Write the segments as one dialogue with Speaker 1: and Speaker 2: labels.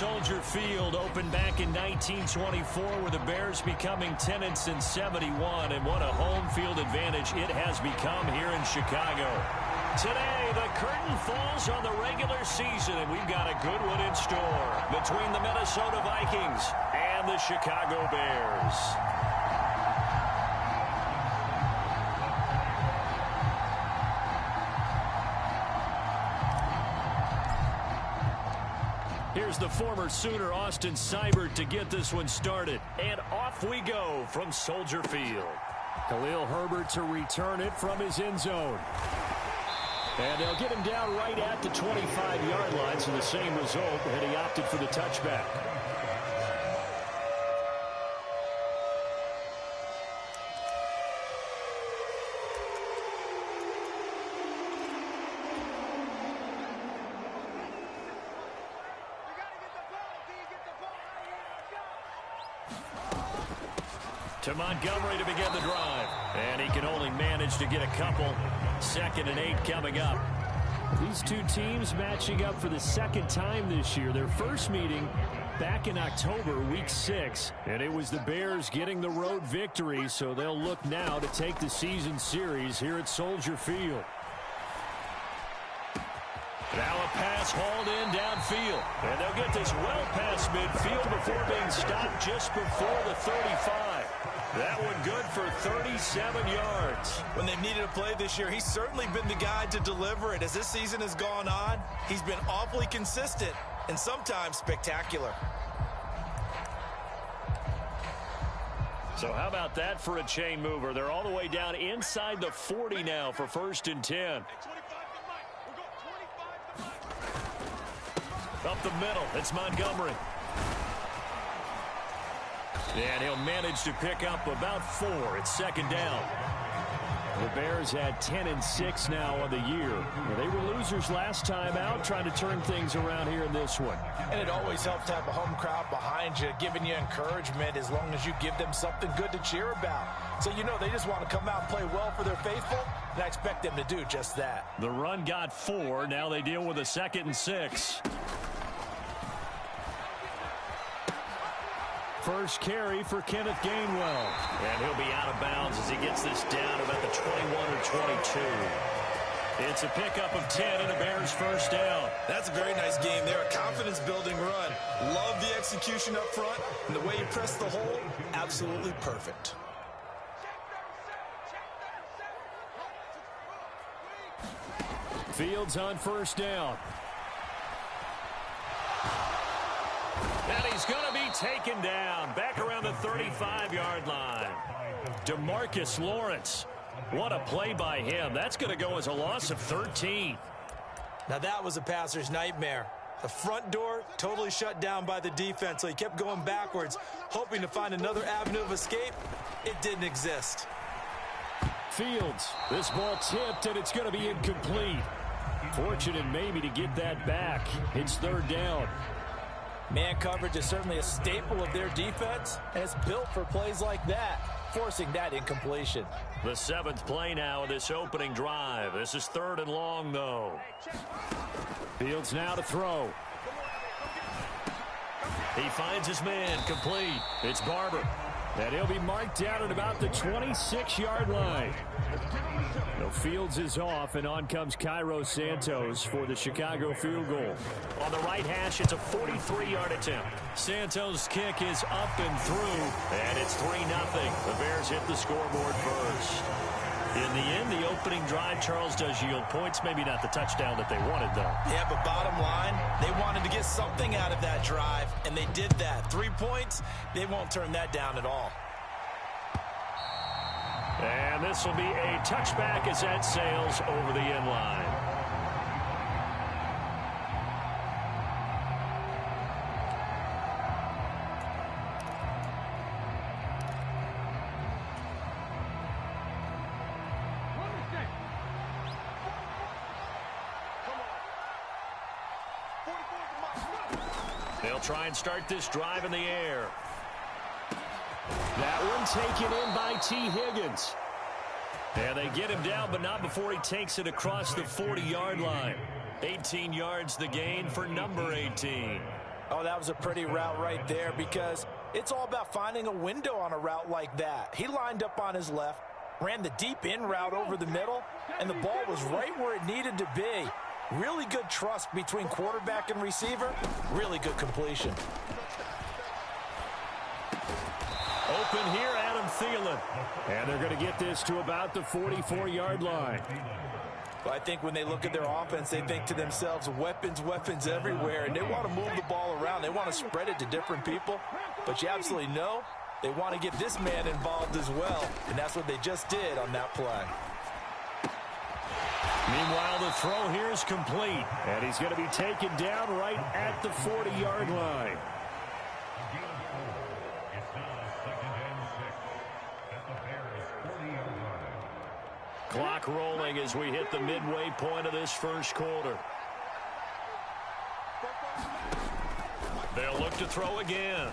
Speaker 1: Soldier Field opened back in 1924 with the Bears becoming tenants in 71, and what a home field advantage it has become here in Chicago. Today, the curtain falls on the regular season, and we've got a good one in store between the Minnesota Vikings and the Chicago Bears. Here's the former Sooner, Austin Seibert, to get this one started. And off we go from Soldier Field. Khalil Herbert to return it from his end zone. And they'll get him down right at the 25-yard line, so the same result, and he opted for the touchback. To Montgomery to begin the drive. And he can only manage to get a couple. 2nd and 8 coming up. These two teams matching up for the second time this year. Their first meeting back in October, week 6. And it was the Bears getting the road victory, so they'll look now to take the season series here at Soldier Field. Now a pass hauled in downfield. And they'll get this well past midfield before being stopped just before the 35. That one good for 37 yards.
Speaker 2: When they've needed a play this year, he's certainly been the guy to deliver it. As this season has gone on, he's been awfully consistent and sometimes spectacular.
Speaker 1: So how about that for a chain mover? They're all the way down inside the 40 now for 1st and 10. Up the middle, it's Montgomery. And he'll manage to pick up about 4. It's 2nd down. The Bears had 10 and 6 now on the year. Well, they were losers last time out, trying to turn things around here in this one.
Speaker 2: And it always helps to have a home crowd behind you, giving you encouragement as long as you give them something good to cheer about. So you know they just want to come out and play well for their faithful, and I expect them to do just that.
Speaker 1: The run got 4. Now they deal with a 2nd and 6. First carry for Kenneth Gainwell. And he'll be out of bounds as he gets this down about the 21 or 22. It's a pickup of 10 and a Bears first down.
Speaker 2: That's a very nice game there. A confidence-building run. Love the execution up front. And the way you press the hole, absolutely perfect.
Speaker 1: Fields on first down. And he's going to be taken down back around the 35-yard line. DeMarcus Lawrence. What a play by him. That's going to go as a loss of 13.
Speaker 2: Now that was a passer's nightmare. The front door totally shut down by the defense, so he kept going backwards, hoping to find another avenue of escape. It didn't exist.
Speaker 1: Fields. This ball tipped, and it's going to be incomplete. Fortunate maybe to get that back. It's 3rd down.
Speaker 2: Man coverage is certainly a staple of their defense, and it's built for plays like that, forcing that incompletion.
Speaker 1: The 7th play now of this opening drive. This is 3rd and long, though. Fields now to throw. He finds his man, complete. It's Barber. And he'll be marked down at about the 26-yard line. No, Fields is off, and on comes Cairo Santos for the Chicago field goal. On the right hash, it's a 43-yard attempt. Santos' kick is up and through, and it's 3-0. The Bears hit the scoreboard first. In the end, the opening drive, Charles, does yield points. Maybe not the touchdown that they wanted, though.
Speaker 2: Yeah, but bottom line, they wanted to get something out of that drive, and they did that. 3 points, they won't turn that down at all.
Speaker 1: And this will be a touchback as that sails over the end line. They'll try and start this drive in the air. That one taken in by T. Higgins. And they get him down, but not before he takes it across the 40-yard line. 18 yards the gain for number 18.
Speaker 2: Oh, that was a pretty route right there because it's all about finding a window on a route like that. He lined up on his left, ran the deep in route over the middle, and the ball was right where it needed to be. Really good trust between quarterback and receiver. Really good completion.
Speaker 1: Open here, Adam Thielen. And they're going to get this to about the 44-yard line.
Speaker 2: Well, I think when they look at their offense, they think to themselves, weapons, weapons everywhere, and they want to move the ball around. They want to spread it to different people, but you absolutely know they want to get this man involved as well, and that's what they just did on that play.
Speaker 1: Meanwhile, the throw here is complete, and he's going to be taken down right at the 40-yard line. Clock rolling as we hit the midway point of this first quarter. They'll look to throw again.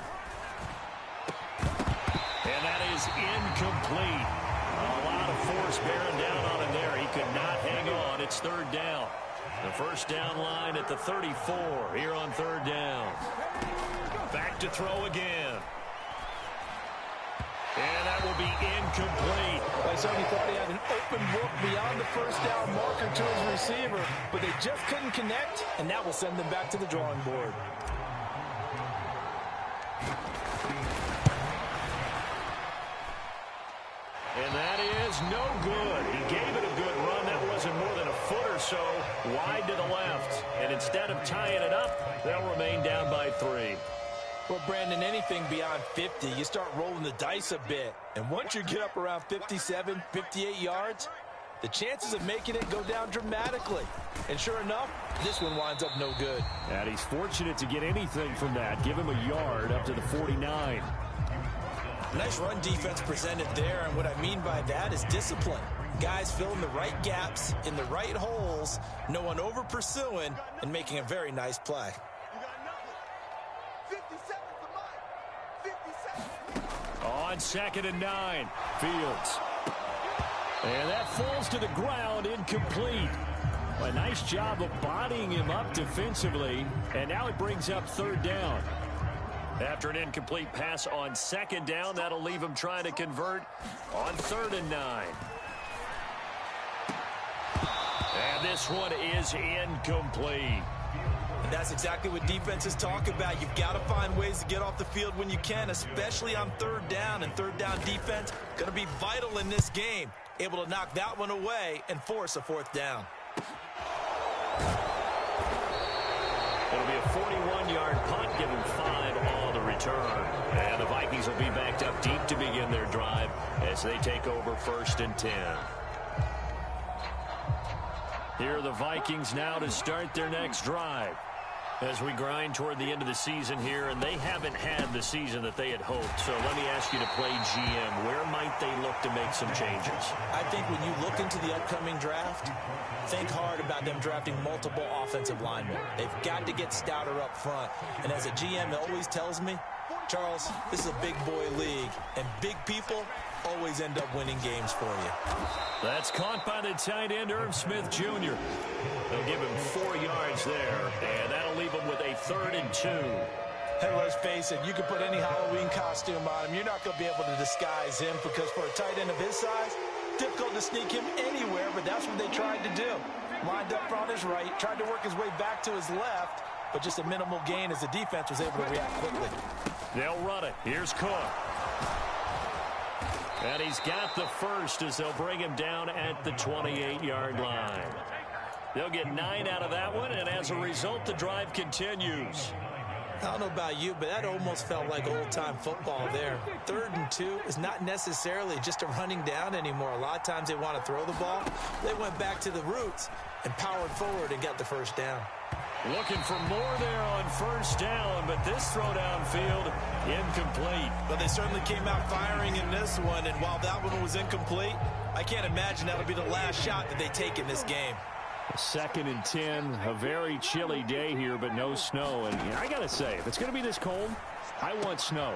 Speaker 1: And that is incomplete. A lot of force bearing down on him there. He could not hang on. It's third down. The first down line at the 34 here on third down. Back to throw again. And that will be incomplete.
Speaker 2: I certainly thought he had an open book beyond the first down marker to his receiver, but they just couldn't connect, and that will send them back to the drawing board.
Speaker 1: And that is no good. He gave it a good run. That wasn't more than a foot or so wide to the left. And instead of tying it up, they'll remain down by 3.
Speaker 2: Well, Brandon, anything beyond 50, you start rolling the dice a bit. And once you get up around 57, 58 yards, the chances of making it go down dramatically. And sure enough, this one winds up no good.
Speaker 1: And he's fortunate to get anything from that. Give him a yard up to the 49.
Speaker 2: Nice run defense presented there, and what I mean by that is discipline. Guys filling the right gaps in the right holes, no one over pursuing, and making a very nice play.
Speaker 1: On 2nd and 9, Fields. And that falls to the ground, incomplete. A nice job of bodying him up defensively, and now it brings up third down. After an incomplete pass on 2nd down, that'll leave him trying to convert on 3rd and 9. And this one is incomplete.
Speaker 2: And that's exactly what defenses talk about. You've got to find ways to get off the field when you can, especially on 3rd down. And 3rd down defense going to be vital in this game. Able to knock that one away and force a 4th down.
Speaker 1: It'll be a 41-yard punt, giving 5 on the return. And the Vikings will be backed up deep to begin their drive as they take over 1st and 10. Here are the Vikings now to start their next drive. As we grind toward the end of the season here, and they haven't had the season that they had hoped. So let me ask you to play GM. Where might they look to make some changes?
Speaker 2: I think when you look into the upcoming draft, think hard about them drafting multiple offensive linemen. They've got to get stouter up front. And as a GM always tells me, Charles, this is a big boy league, and big people always end up winning games for you.
Speaker 1: That's caught by the tight end, Irv Smith Jr. They'll give him 4 yards there, and that'll leave him with a 3rd and 2.
Speaker 2: Hey, let's face it, you can put any Halloween costume on him. You're not going to be able to disguise him because for a tight end of his size, difficult to sneak him anywhere, but that's what they tried to do. Lined up on his right, tried to work his way back to his left, but just a minimal gain as the defense was able to react quickly.
Speaker 1: They'll run it. Here's Cook. And he's got the first as they'll bring him down at the 28-yard line. They'll get 9 out of that one, and as a result, the drive continues.
Speaker 2: I don't know about you, but that almost felt like old-time football there. 3rd and 2 is not necessarily just a running down anymore. A lot of times they want to throw the ball. They went back to the roots and powered forward and got the first down.
Speaker 1: Looking for more there on 1st down, but this throw downfield, incomplete.
Speaker 2: But they certainly came out firing in this one, and while that one was incomplete, I can't imagine that'll be the last shot that they take in this game.
Speaker 1: 2nd and 10, a very chilly day here, but no snow. And I got to say, if it's going to be this cold, I want snow.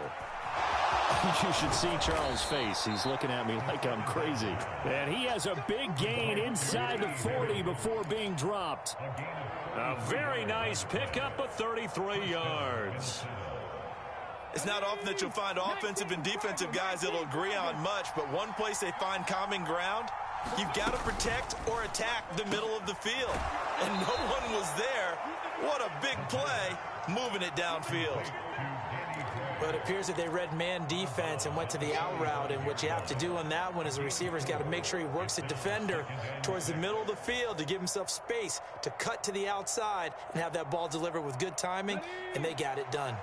Speaker 1: You should see Charles' face. He's looking at me like I'm crazy. And he has a big gain inside the 40 before being dropped. A very nice pickup of 33 yards.
Speaker 2: It's not often that you'll find offensive and defensive guys that'll agree on much, but one place they find common ground, you've got to protect or attack the middle of the field. And no one was there. What a big play, moving it downfield.
Speaker 3: But it appears that they read man defense and went to the out route, and what you have to do on that one is the receiver's got to make sure he works the defender towards the middle of the field to give himself space to cut to the outside and have that ball delivered with good timing, and they got it done.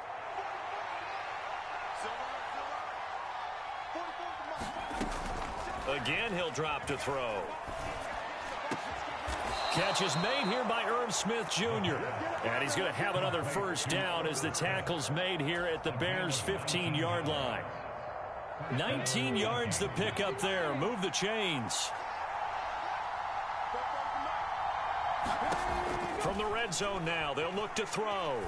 Speaker 1: Again, he'll drop to throw. Catch is made here by Irv Smith Jr. And he's going to have another first down as the tackle's made here at the Bears' 15-yard line. 19 yards the pickup there. Move the chains. From the red zone now, they'll look to throw.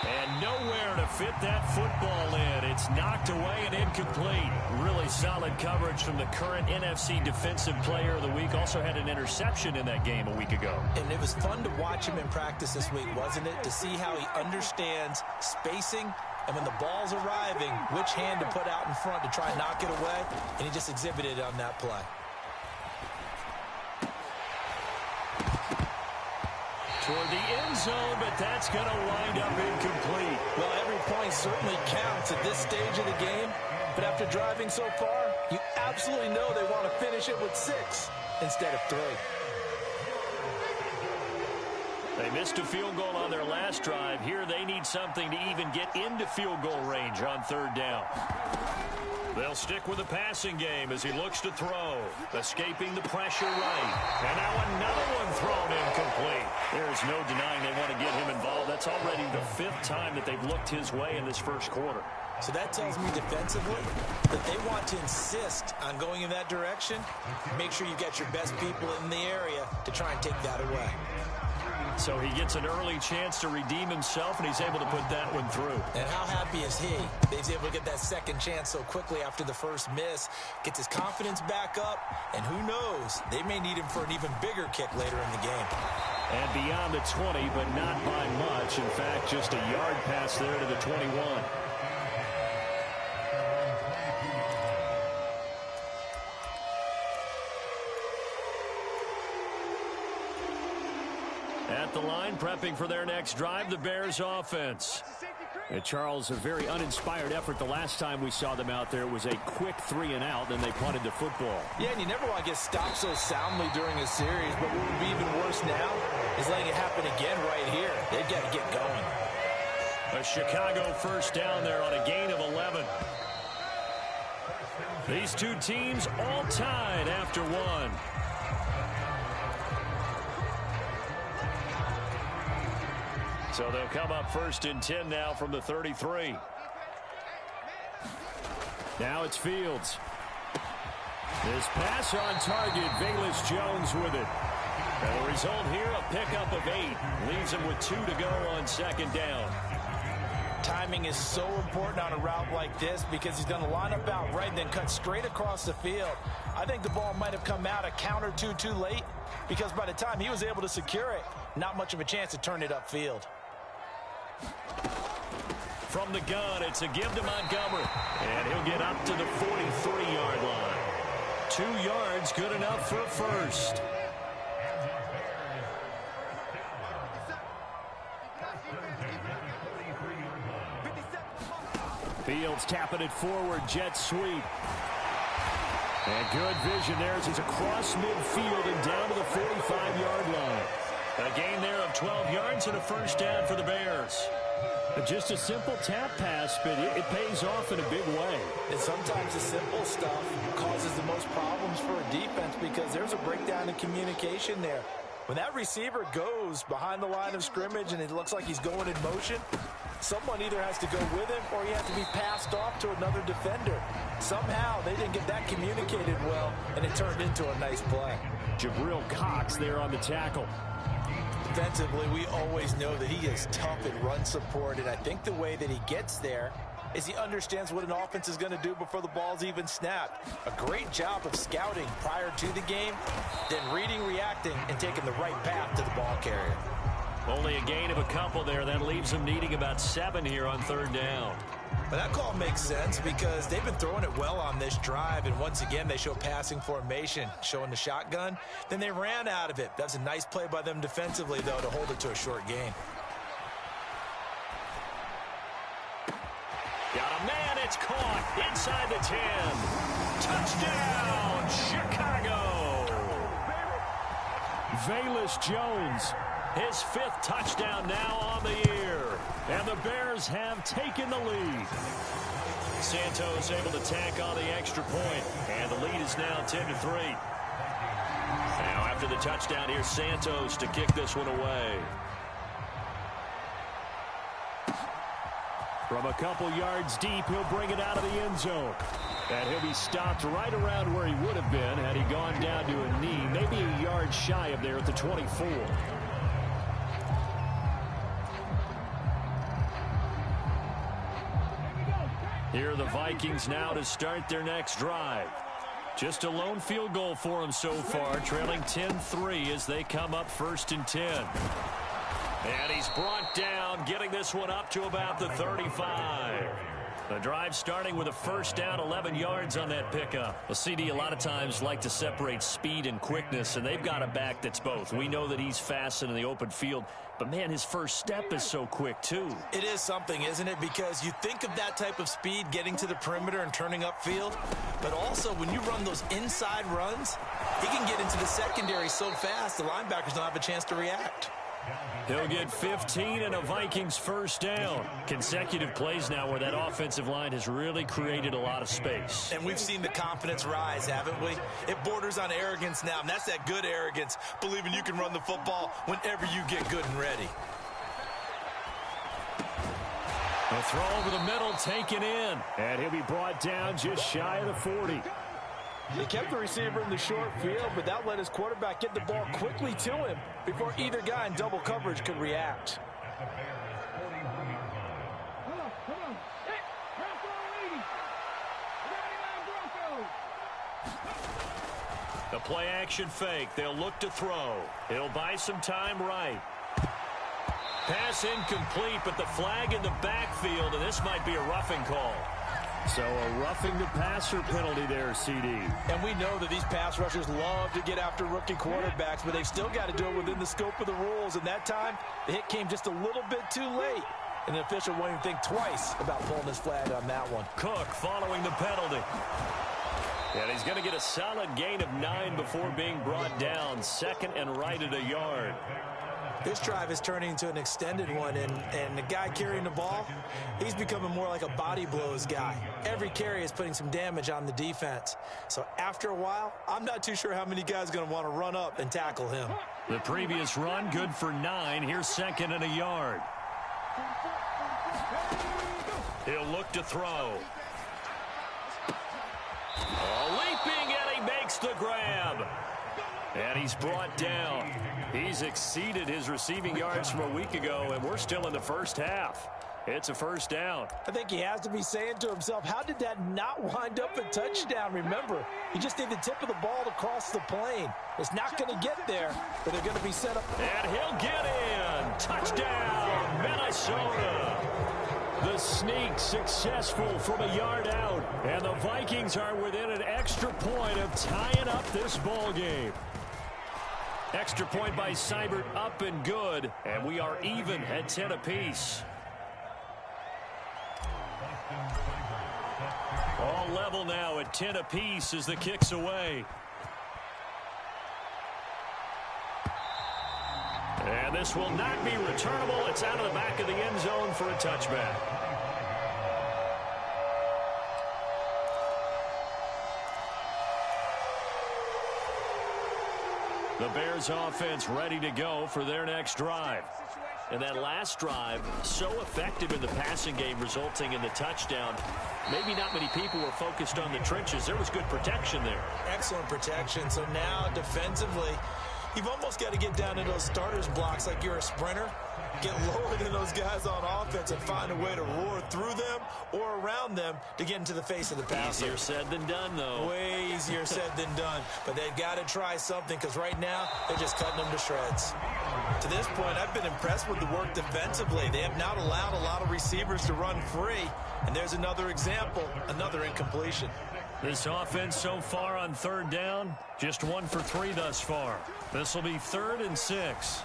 Speaker 1: And nowhere to fit that football in. It's knocked away and incomplete. Really solid coverage from the current NFC Defensive Player of the Week. Also had an interception in that game a week ago.
Speaker 3: And it was fun to watch him in practice this week, wasn't it? To see how he understands spacing and when the ball's arriving, which hand to put out in front to try and knock it away. And he just exhibited it on that play.
Speaker 1: Toward the end zone, but that's going to wind up incomplete.
Speaker 3: Well, every point certainly counts at this stage of the game, but after driving so far, you absolutely know they want to finish it with 6 instead of 3.
Speaker 1: They missed a field goal on their last drive. Here they need something to even get into field goal range on third down. They'll stick with the passing game as he looks to throw. Escaping the pressure right. And now another one thrown incomplete. There's no denying they want to get him involved. That's already the 5th time that they've looked his way in this first quarter.
Speaker 3: So that tells me defensively that they want to insist on going in that direction. Make sure you get your best people in the area to try and take that away.
Speaker 1: So he gets an early chance to redeem himself, and he's able to put that one through.
Speaker 3: And how happy is he? He's able to get that second chance so quickly after the first miss. Gets his confidence back up, and who knows, they may need him for an even bigger kick later in the game.
Speaker 1: And beyond the 20, but not by much. In fact, just a yard pass there to the 21. At the line, prepping for their next drive, the Bears offense. And Charles, a very uninspired effort the last time we saw them out there. It was a quick 3 and out, then they punted the football.
Speaker 3: Yeah, and you never want to get stopped so soundly during a series, but what would be even worse now is letting it happen again right here. They've got to get going.
Speaker 1: A Chicago first down there on a gain of 11. These two teams all tied after one. So they'll come up 1st and 10 now from the 33. Now it's Fields. This pass on target, Velus Jones with it. And the result here, a pickup of 8. Leaves him with 2 to go on 2nd down.
Speaker 3: Timing is so important on a route like this because he's going to line up out right and then cut straight across the field. I think the ball might have come out a count or two too late because by the time he was able to secure it, not much of a chance to turn it upfield.
Speaker 1: From the gun, it's a give to Montgomery. And he'll get up to the 43-yard line. 2 yards, good enough for a first. Fields tapping it forward, jet sweep. And good vision there as he's across midfield and down to the 45-yard line. A gain there of 12 yards and a first down for the Bears. Just a simple tap pass, but it pays off in a big way.
Speaker 3: And sometimes the simple stuff causes the most problems for a defense because there's a breakdown in communication there. When that receiver goes behind the line of scrimmage and it looks like he's going in motion, someone either has to go with him or he has to be passed off to another defender. Somehow they didn't get that communicated well, and it turned into a nice play.
Speaker 1: Jabril Cox there on the tackle.
Speaker 3: Defensively, we always know that he is tough at run support, and I think the way that he gets there
Speaker 2: is he understands what an offense is going to do before the ball's even snapped. A great job of scouting prior to the game, then reading, reacting, and taking the right path to the ball carrier.
Speaker 1: Only a gain of a couple there. That leaves them needing about 7 here on 3rd down.
Speaker 2: But that call makes sense because they've been throwing it well on this drive, and once again they show passing formation, showing the shotgun. Then they ran out of it. That's a nice play by them defensively, though, to hold it to a short gain.
Speaker 1: Got a man, it's caught inside the 10. Touchdown, Chicago! Velus Jones, his 5th touchdown now on the year. And the Bears have taken the lead. Santos able to tack on the extra point. And the lead is now 10-3. Now after the touchdown, here's Santos to kick this one away. From a couple yards deep, he'll bring it out of the end zone. And he'll be stopped right around where he would have been had he gone down to a knee. Maybe a yard shy of there at the 24. Here are the Vikings now to start their next drive. Just a lone field goal for them so far, trailing 10-3 as they come up 1st and 10. And he's brought down, getting this one up to about the 35. The drive starting with a 1st down, 11 yards on that pickup. Well, CD, a lot of times like to separate speed and quickness, and they've got a back that's both. We know that he's fast in the open field, but, man, his first step is so quick, too.
Speaker 2: It is something, isn't it? Because you think of that type of speed getting to the perimeter and turning upfield, but also when you run those inside runs, he can get into the secondary so fast the linebackers don't have a chance to react.
Speaker 1: He'll get 15 and a Vikings 1st down. Consecutive plays now where that offensive line has really created a lot of space.
Speaker 2: And we've seen the confidence rise, haven't we? It borders on arrogance now, and that's that good arrogance, believing you can run the football whenever you get good and ready.
Speaker 1: A throw over the middle, taken in. And he'll be brought down just shy of the 40.
Speaker 2: He kept the receiver in the short field, but that let his quarterback get the ball quickly to him before either guy in double coverage could react.
Speaker 1: The play action fake. They'll look to throw. He'll buy some time right. Pass incomplete, but the flag in the backfield, and this might be a roughing call. So a roughing the passer penalty there, CD.
Speaker 2: And we know that these pass rushers love to get after rookie quarterbacks, but they've still got to do it within the scope of the rules. And that time, the hit came just a little bit too late. And the official won't even think twice about pulling his flag on that one.
Speaker 1: Cook following the penalty. And he's going to get a solid gain of 9 before being brought down. 2nd and right at a yard.
Speaker 2: This drive is turning into an extended one, and the guy carrying the ball, he's becoming more like a body blows guy. Every carry is putting some damage on the defense. So after a while, I'm not too sure how many guys are going to want to run up and tackle him.
Speaker 1: The previous run, good for 9. Here's 2nd and a yard. He'll look to throw. Leaping, and he makes the grab. And he's brought down. He's exceeded his receiving yards from a week ago, and we're still in the 1st half. It's a 1st down.
Speaker 2: I think he has to be saying to himself, how did that not wind up a touchdown? Remember, you just need the tip of the ball to cross the plane. It's not going to get there, but they're going to be set up.
Speaker 1: And he'll get in. Touchdown, Minnesota. The sneak successful from a yard out. And the Vikings are within an extra point of tying up this ball game. Extra point by Seibert up and good. And we are even at 10 apiece. All level now at 10 apiece as the kick's away. And this will not be returnable. It's out of the back of the end zone for a touchback. The Bears offense ready to go for their next drive. And that last drive, so effective in the passing game, resulting in the touchdown. Maybe not many people were focused on the trenches. There was good protection there.
Speaker 2: Excellent protection. So now defensively, You've almost got to get down to those starters blocks like you're a sprinter. Get lower than those guys on offense and find a way to roar through them or around them to get into the face of the passer.
Speaker 1: Easier said than done, though.
Speaker 2: Way easier said than done. But they've got to try something because right now they're just cutting them to shreds. To this point, I've been impressed with the work defensively. They have not allowed a lot of receivers to run free. And there's another example, another incompletion.
Speaker 1: This offense so far on third down, just 1 for 3 thus far. This will be 3rd and 6.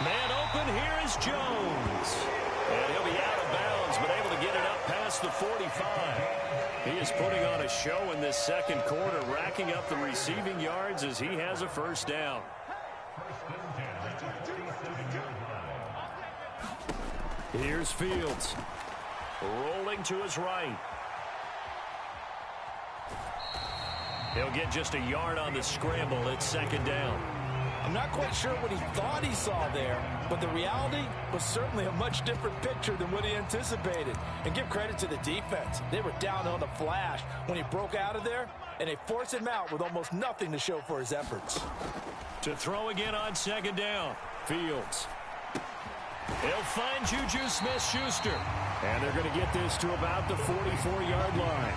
Speaker 1: Man open, here is Jones. And he'll be out of bounds, but able to get it up past the 45. He is putting on a show in this second quarter, racking up the receiving yards as he has a first down. Here's Fields. Rolling to his right. He'll get just a yard on the scramble. It's 2nd down.
Speaker 2: I'm not quite sure what he thought he saw there, but the reality was certainly a much different picture than what he anticipated. And give credit to the defense. They were down on the flash when he broke out of there, and they forced him out with almost nothing to show for his efforts.
Speaker 1: To throw again on 2nd down, Fields. He'll find Juju Smith-Schuster. And they're going to get this to about the 44-yard line.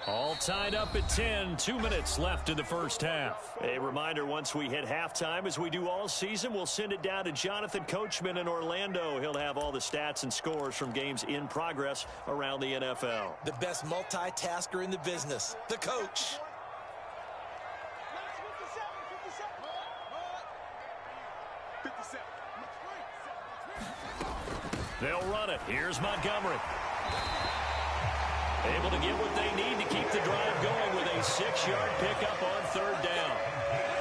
Speaker 1: All tied up at 10, 2 minutes left in the first half. A reminder, once we hit halftime, as we do all season, we'll send it down to Jonathan Coachman in Orlando. He'll have all the stats and scores from games in progress around the NFL.
Speaker 2: The best multitasker in the business, the coach.
Speaker 1: They'll run it. Here's Montgomery. Able to get what they need to keep the drive going with a 6-yard pickup on 3rd down.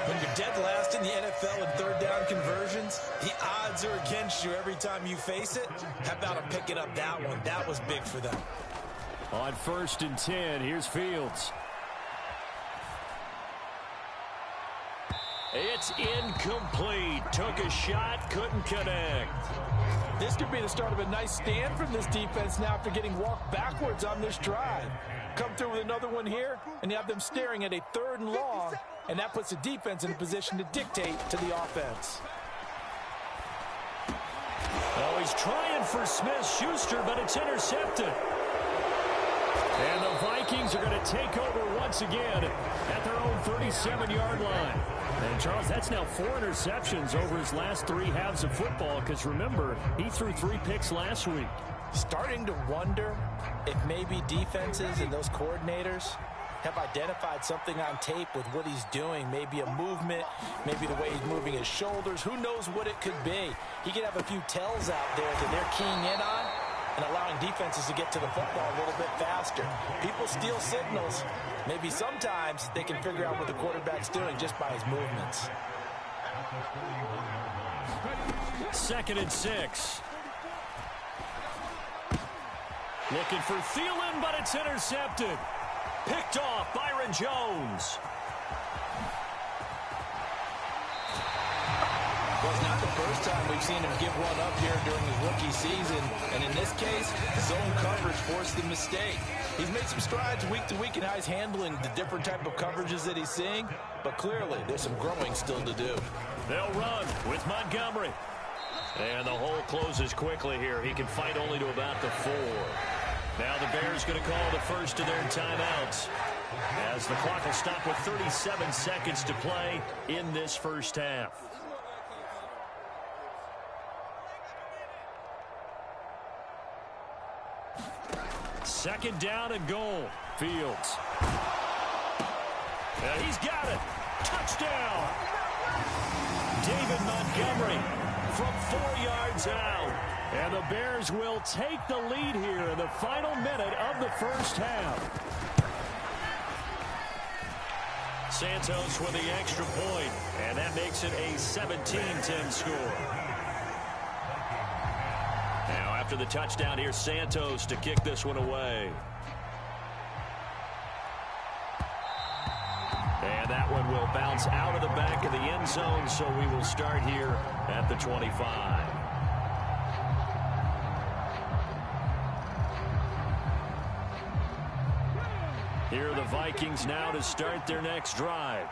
Speaker 2: When you're dead last in the NFL in 3rd down conversions, the odds are against you every time you face it. How about him picking up that one? That was big for them.
Speaker 1: On 1st and 10, here's Fields. It's incomplete. Took a shot, couldn't connect.
Speaker 2: This could be the start of a nice stand from this defense now after getting walked backwards on this drive. Come through with another one here, and you have them staring at a 3rd and long, and that puts the defense in a position to dictate to the offense.
Speaker 1: Oh, he's trying for Smith-Schuster, but it's intercepted. And the Vikings are going to take over once again at their own 37-yard line. And, Charles, that's now 4 interceptions over his last 3 halves of football because, remember, he threw 3 picks last week.
Speaker 2: Starting to wonder if maybe defenses and those coordinators have identified something on tape with what he's doing. Maybe a movement, maybe the way he's moving his shoulders. Who knows what it could be? He could have a few tells out there that they're keying in on and allowing defenses to get to the football a little bit faster. People steal signals. Maybe sometimes they can figure out what the quarterback's doing just by his movements.
Speaker 1: 2nd and 6. Looking for Thielen, but it's intercepted. Picked off Byron Jones.
Speaker 2: Well, it's not the first time we've seen him give one up here during his rookie season. And in this case, zone coverage forced the mistake. He's made some strides week to week in how he's handling the different type of coverages that he's seeing. But clearly, there's some growing still to do.
Speaker 1: They'll run with Montgomery. And the hole closes quickly here. He can fight only to about the 4. Now the Bears going to call the first of their timeouts, as the clock will stop with 37 seconds to play in this first half. Second down and goal. Fields. He's got it. Touchdown. David Montgomery from 4 yards out. And the Bears will take the lead here in the final minute of the first half. Santos with the extra point, and that makes it a 17-10 score. Now after the touchdown, here's Santos to kick this one away. And that one will bounce out of the back of the end zone, so we will start here at the 25. Here are the Vikings now to start their next drive.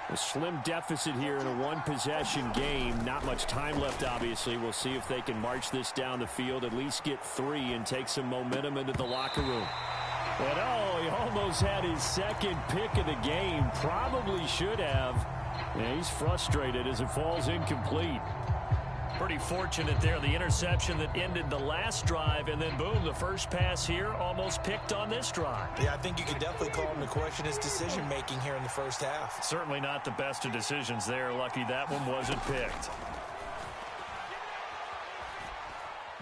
Speaker 1: A slim deficit here in a one-possession game. Not much time left, obviously. We'll see if they can march this down the field, at least get 3 and take some momentum into the locker room. And he almost had his second pick of the game. Probably should have. Yeah, he's frustrated as it falls incomplete. Pretty fortunate there, the interception that ended the last drive, and then boom, the first pass here almost picked on this drive.
Speaker 3: Yeah, I think you could definitely call him to question his decision-making here in the first half.
Speaker 1: Certainly not the best of decisions there. Lucky that one wasn't picked.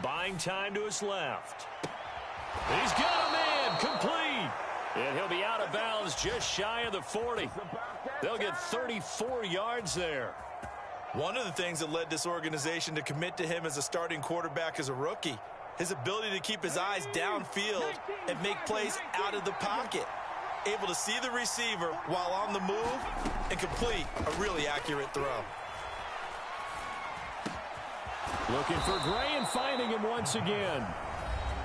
Speaker 1: Buying time to his left. He's got a man, complete. And he'll be out of bounds just shy of the 40. They'll get 34 yards there.
Speaker 3: One of the things that led this organization to commit to him as a starting quarterback as a rookie, his ability to keep his eyes downfield and make plays out of the pocket. Able to see the receiver while on the move and complete a really accurate throw.
Speaker 1: Looking for Gray and finding him once again.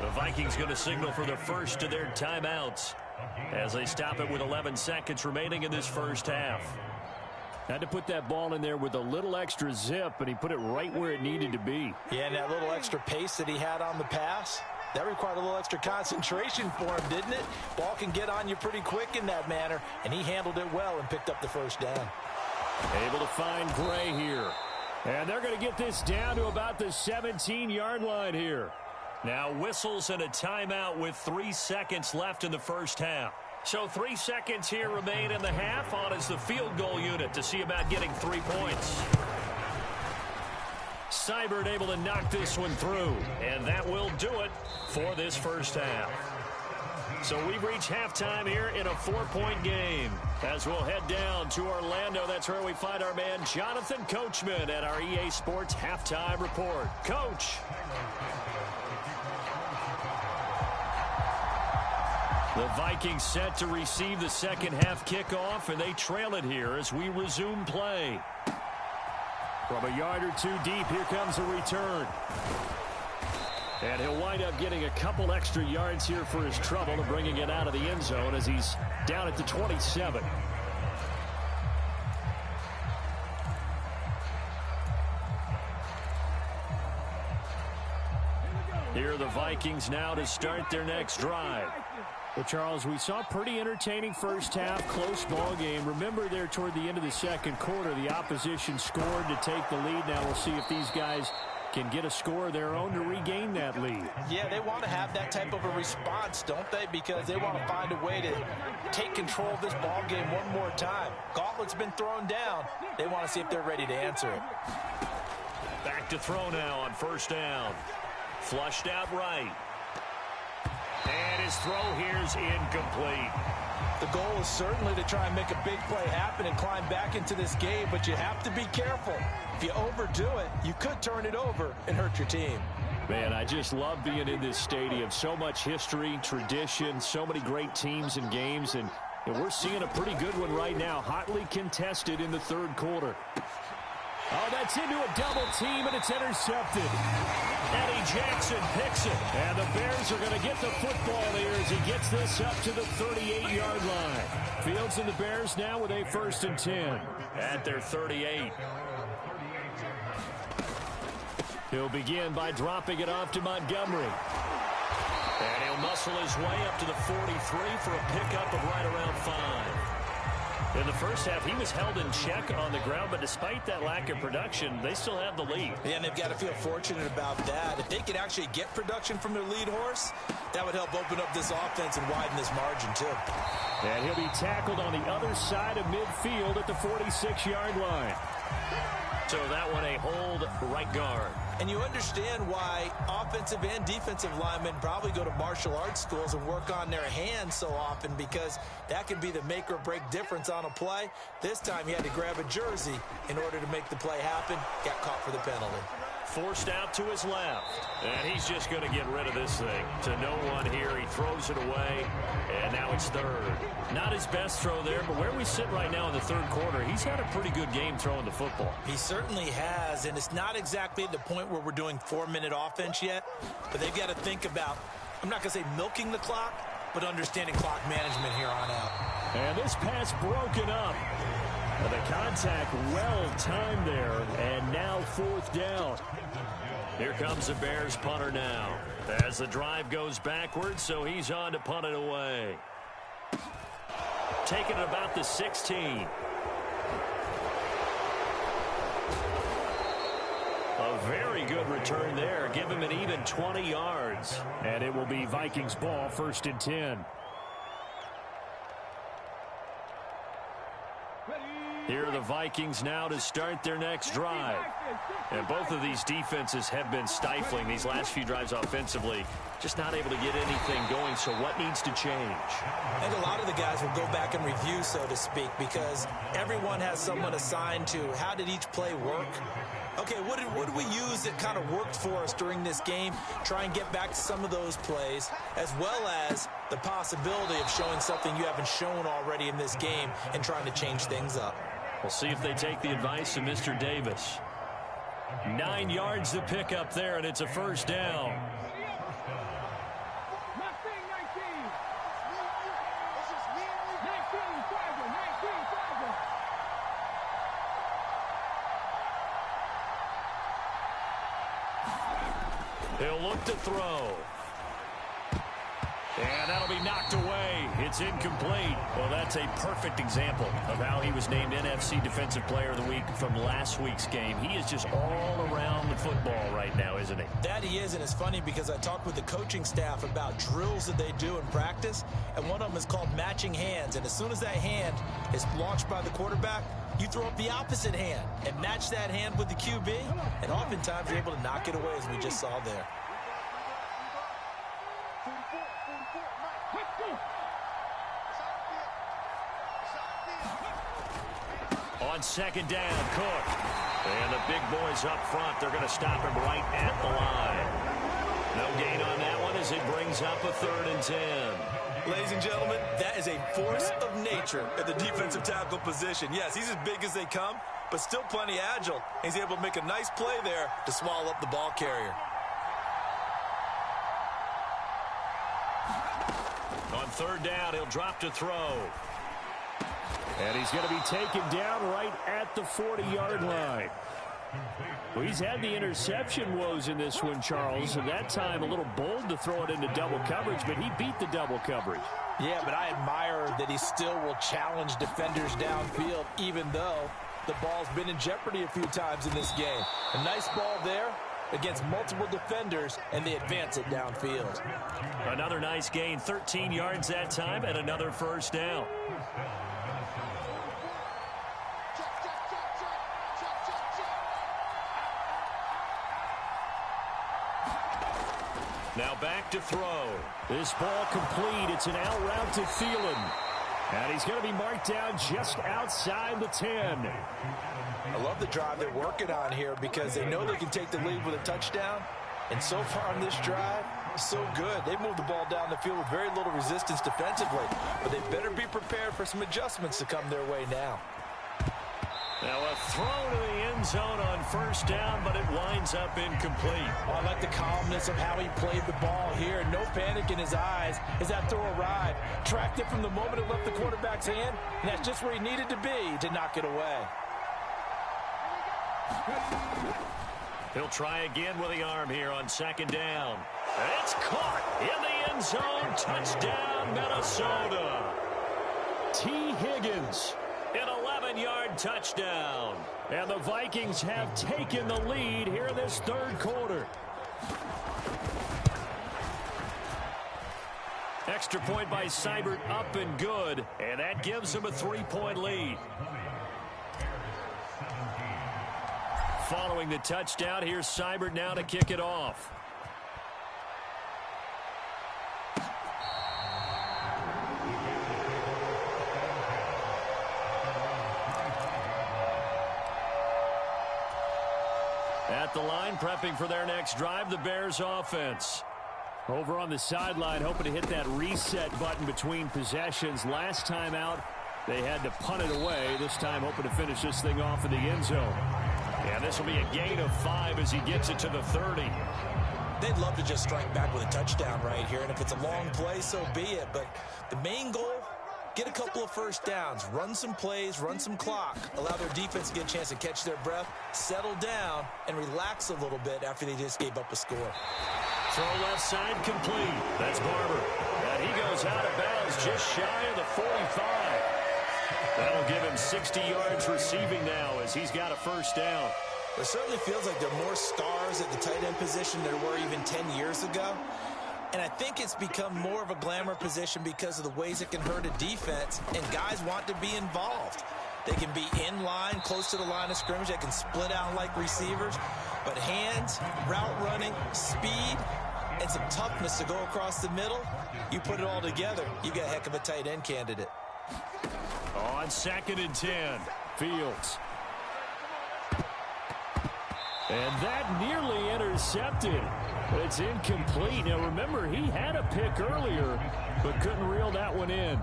Speaker 1: The Vikings going to signal for the first of their timeouts as they stop it with 11 seconds remaining in this first half. Had to put that ball in there with a little extra zip, and he put it right where it needed to be.
Speaker 3: Yeah, and that little extra pace that he had on the pass, that required a little extra concentration for him, didn't it? Ball can get on you pretty quick in that manner, and he handled it well and picked up the first down.
Speaker 1: Able to find Gray here. And they're going to get this down to about the 17-yard line here. Now whistles and a timeout with 3 seconds left in the first half. So 3 seconds here remain in the half. On is the field goal unit to see about getting 3 points. Seibert able to knock this one through. And that will do it for this first half. So we've reached halftime here in a 4-point game. As we'll head down to Orlando, that's where we find our man Jonathan Coachman at our EA Sports Halftime Report. Coach. The Vikings set to receive the second half kickoff, and they trail it here as we resume play. From a yard or two deep, here comes a return. And he'll wind up getting a couple extra yards here for his trouble and bringing it out of the end zone as he's down at the 27. Here are the Vikings now to start their next drive. Well, Charles, we saw a pretty entertaining first half, close ball game. Remember there toward the end of the second quarter, the opposition scored to take the lead. Now we'll see if these guys can get a score of their own to regain that lead.
Speaker 3: Yeah, they want to have that type of a response, don't they? Because they want to find a way to take control of this ball game one more time. Gauntlet's been thrown down. They want to see if they're ready to answer it.
Speaker 1: Back to throw now on first down. Flushed out right. And his throw here's incomplete.
Speaker 3: The goal is certainly to try and make a big play happen and climb back into this game, but you have to be careful. If you overdo it, you could turn it over and hurt your team.
Speaker 1: Man, I just love being in this stadium. So much history, tradition, so many great teams and games, and we're seeing a pretty good one right now, hotly contested in the third quarter. Oh, that's into a double team, and it's intercepted. Eddie Jackson picks it, and the Bears are going to get the football here as he gets this up to the 38-yard line. Fields and the Bears now with a 1st and 10 at their 38. He'll begin by dropping it off to Montgomery. And he'll muscle his way up to the 43 for a pickup of right around 5. In the first half, he was held in check on the ground, but despite that lack of production, they still have the lead.
Speaker 3: Yeah, and they've got to feel fortunate about that. If they could actually get production from their lead horse, that would help open up this offense and widen this margin, too.
Speaker 1: And he'll be tackled on the other side of midfield at the 46-yard line. So that one a hold right guard.
Speaker 3: And you understand why offensive and defensive linemen probably go to martial arts schools and work on their hands so often, because that can be the make or break difference on a play. This time he had to grab a jersey in order to make the play happen. Got caught for the penalty.
Speaker 1: Forced out to his left. And he's just going to get rid of this thing. To no one here. He throws it away. And now it's third. Not his best throw there, but where we sit right now in the third quarter, he's had a pretty good game throwing the football.
Speaker 3: He certainly has, and it's not exactly at the point where we're doing 4-minute offense yet, but they've got to think about, I'm not going to say milking the clock, but understanding clock management here on out.
Speaker 1: And this pass broken up. The contact well timed there, and now 4th down. Here comes the Bears punter now. As the drive goes backwards, so he's on to punt it away. Taking it about the 16. A very good return there. Give him an even 20 yards. And it will be Vikings ball, 1st and 10. Here are the Vikings now to start their next drive. And both of these defenses have been stifling these last few drives offensively. Just not able to get anything going, so what needs to change?
Speaker 3: And a lot of the guys will go back and review, so to speak, because everyone has someone assigned to how did each play work. Okay, what did we use that kind of worked for us during this game? Try and get back to some of those plays, as well as the possibility of showing something you haven't shown already in this game and trying to change things up.
Speaker 1: We'll see if they take the advice of Mr. Davis. 9 yards to pick up there, and it's a 1st down. He'll look to throw. And that'll be knocked away. It's incomplete. Well, that's a perfect example of how he was named NFC Defensive Player of the Week from last week's game. He is just all around the football right now, isn't he?
Speaker 3: That he is, and it's funny because I talked with the coaching staff about drills that they do in practice, and one of them is called matching hands. And as soon as that hand is launched by the quarterback, you throw up the opposite hand and match that hand with the QB, and oftentimes you're able to knock it away, as we just saw there.
Speaker 1: On 2nd down, Cook. And the big boys up front, they're going to stop him right at the line. No gain on that one as it brings up a 3rd and 10.
Speaker 3: Ladies and gentlemen, that is a force of nature at the defensive tackle position. Yes, he's as big as they come, but still plenty agile. He's able to make a nice play there to swallow up the ball carrier.
Speaker 1: On 3rd down, he'll drop to throw. And he's going to be taken down right at the 40-yard line. Well, he's had the interception woes in this one, Charles, and that time a little bold to throw it into double coverage, but he beat the double coverage.
Speaker 3: Yeah, but I admire that he still will challenge defenders downfield, even though the ball's been in jeopardy a few times in this game. A nice ball there against multiple defenders, and they advance it downfield.
Speaker 1: Another nice gain, 13 yards that time, and another 1st down. Now back to throw. This ball complete. It's an out route to Thielen. And he's going to be marked down just outside the 10.
Speaker 3: I love the drive they're working on here because they know they can take the lead with a touchdown. And so far on this drive, so good. They moved the ball down the field with very little resistance defensively. But they better be prepared for some adjustments to come their way now.
Speaker 1: Now a throw to the end zone on 1st down, but it winds up incomplete.
Speaker 3: I like the calmness of how he played the ball here. No panic in his eyes as that throw arrived. Tracked it from the moment it left the quarterback's hand, and that's just where he needed to be to knock it away.
Speaker 1: He'll try again with the arm here on 2nd down. And it's caught in the end zone. Touchdown, Minnesota. T. Higgins. An 11-yard touchdown. And the Vikings have taken the lead here in this 3rd quarter. Extra point by Seibert, up and good. And that gives them a 3-point lead. Following the touchdown, here's Seibert now to kick it off. At the line, prepping for their next drive, the Bears offense. Over on the sideline, hoping to hit that reset button between possessions. Last time out, they had to punt it away. This time, hoping to finish this thing off in the end zone. And this will be a gain of 5 as he gets it to the 30.
Speaker 2: They'd love to just strike back with a touchdown right here, and if it's a long play, so be it. But the main goal, get a couple of first downs, run some plays, run some clock, allow their defense to get a chance to catch their breath, settle down, and relax a little bit after they just gave up a score.
Speaker 1: Throw left side complete. That's Barber. And he goes out of bounds just shy of the 45. That'll give him 60 yards receiving now as he's got a first down.
Speaker 2: It certainly feels like there are more stars at the tight end position than there were even 10 years ago. And I think it's become more of a glamour position because of the ways it can hurt a defense, and guys want to be involved. They can be in line, close to the line of scrimmage. They can split out like receivers. But hands, route running, speed, and some toughness to go across the middle, you put it all together, you got a heck of a tight end candidate.
Speaker 1: On 2nd and 10, Fields. And that nearly intercepted. But it's incomplete. Now, remember, he had a pick earlier, but couldn't reel that one in.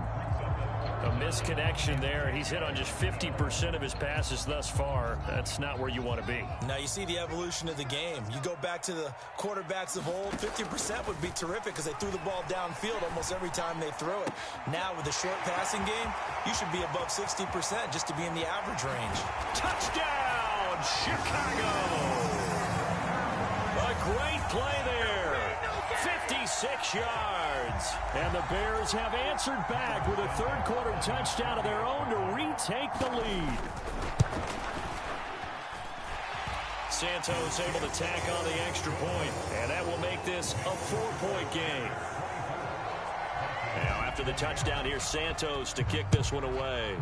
Speaker 1: A misconnection there. He's hit on just 50% of his passes thus far. That's not where you want to be.
Speaker 2: Now, you see the evolution of the game. You go back to the quarterbacks of old, 50% would be terrific because they threw the ball downfield almost every time they throw it. Now, with the short passing game, you should be above 60% just to be in the average range.
Speaker 1: Touchdown, Chicago! A great play there. 56 yards. And the Bears have answered back with a third-quarter touchdown of their own to retake the lead. Santos able to tack on the extra point, and that will make this a 4-point game. Now, after the touchdown, here's Santos to kick this one away.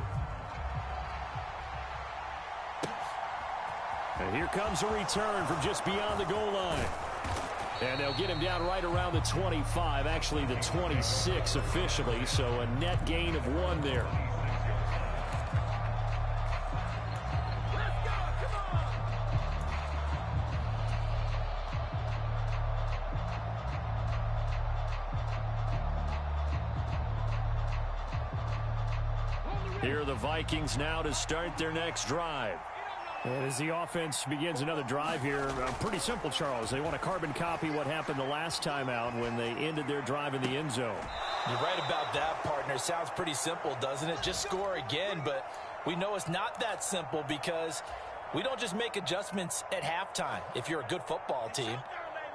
Speaker 1: And here comes a return from just beyond the goal line. And they'll get him down right around the 25, actually the 26 officially, so a net gain of 1 there. Here are the Vikings now to start their next drive. And as the offense begins another drive here, pretty simple, Charles. They want to carbon copy what happened the last time out when they ended their drive in the end zone.
Speaker 2: You're right about that, partner. Sounds pretty simple, doesn't it? Just score again, but we know it's not that simple because we don't just make adjustments at halftime. If you're a good football team,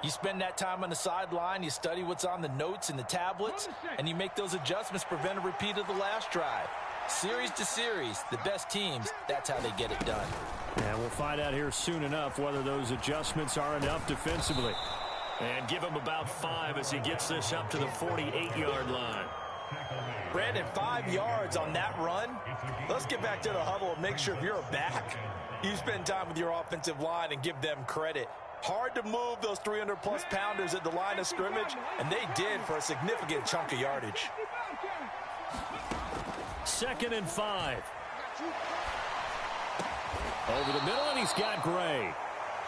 Speaker 2: you spend that time on the sideline, you study what's on the notes and the tablets, and you make those adjustments to prevent a repeat of the last drive. Series to series, the best teams, that's how they get it done.
Speaker 1: And we'll find out here soon enough whether those adjustments are enough defensively. And give him about 5 as he gets this up to the 48-yard line.
Speaker 2: Brandon, 5 yards on that run. Let's get back to the huddle and make sure if you're a back, you spend time with your offensive line and give them credit. Hard to move those 300-plus pounders at the line of scrimmage, and they did for a significant chunk of yardage.
Speaker 1: 2nd and 5. Over the middle, and he's got Gray.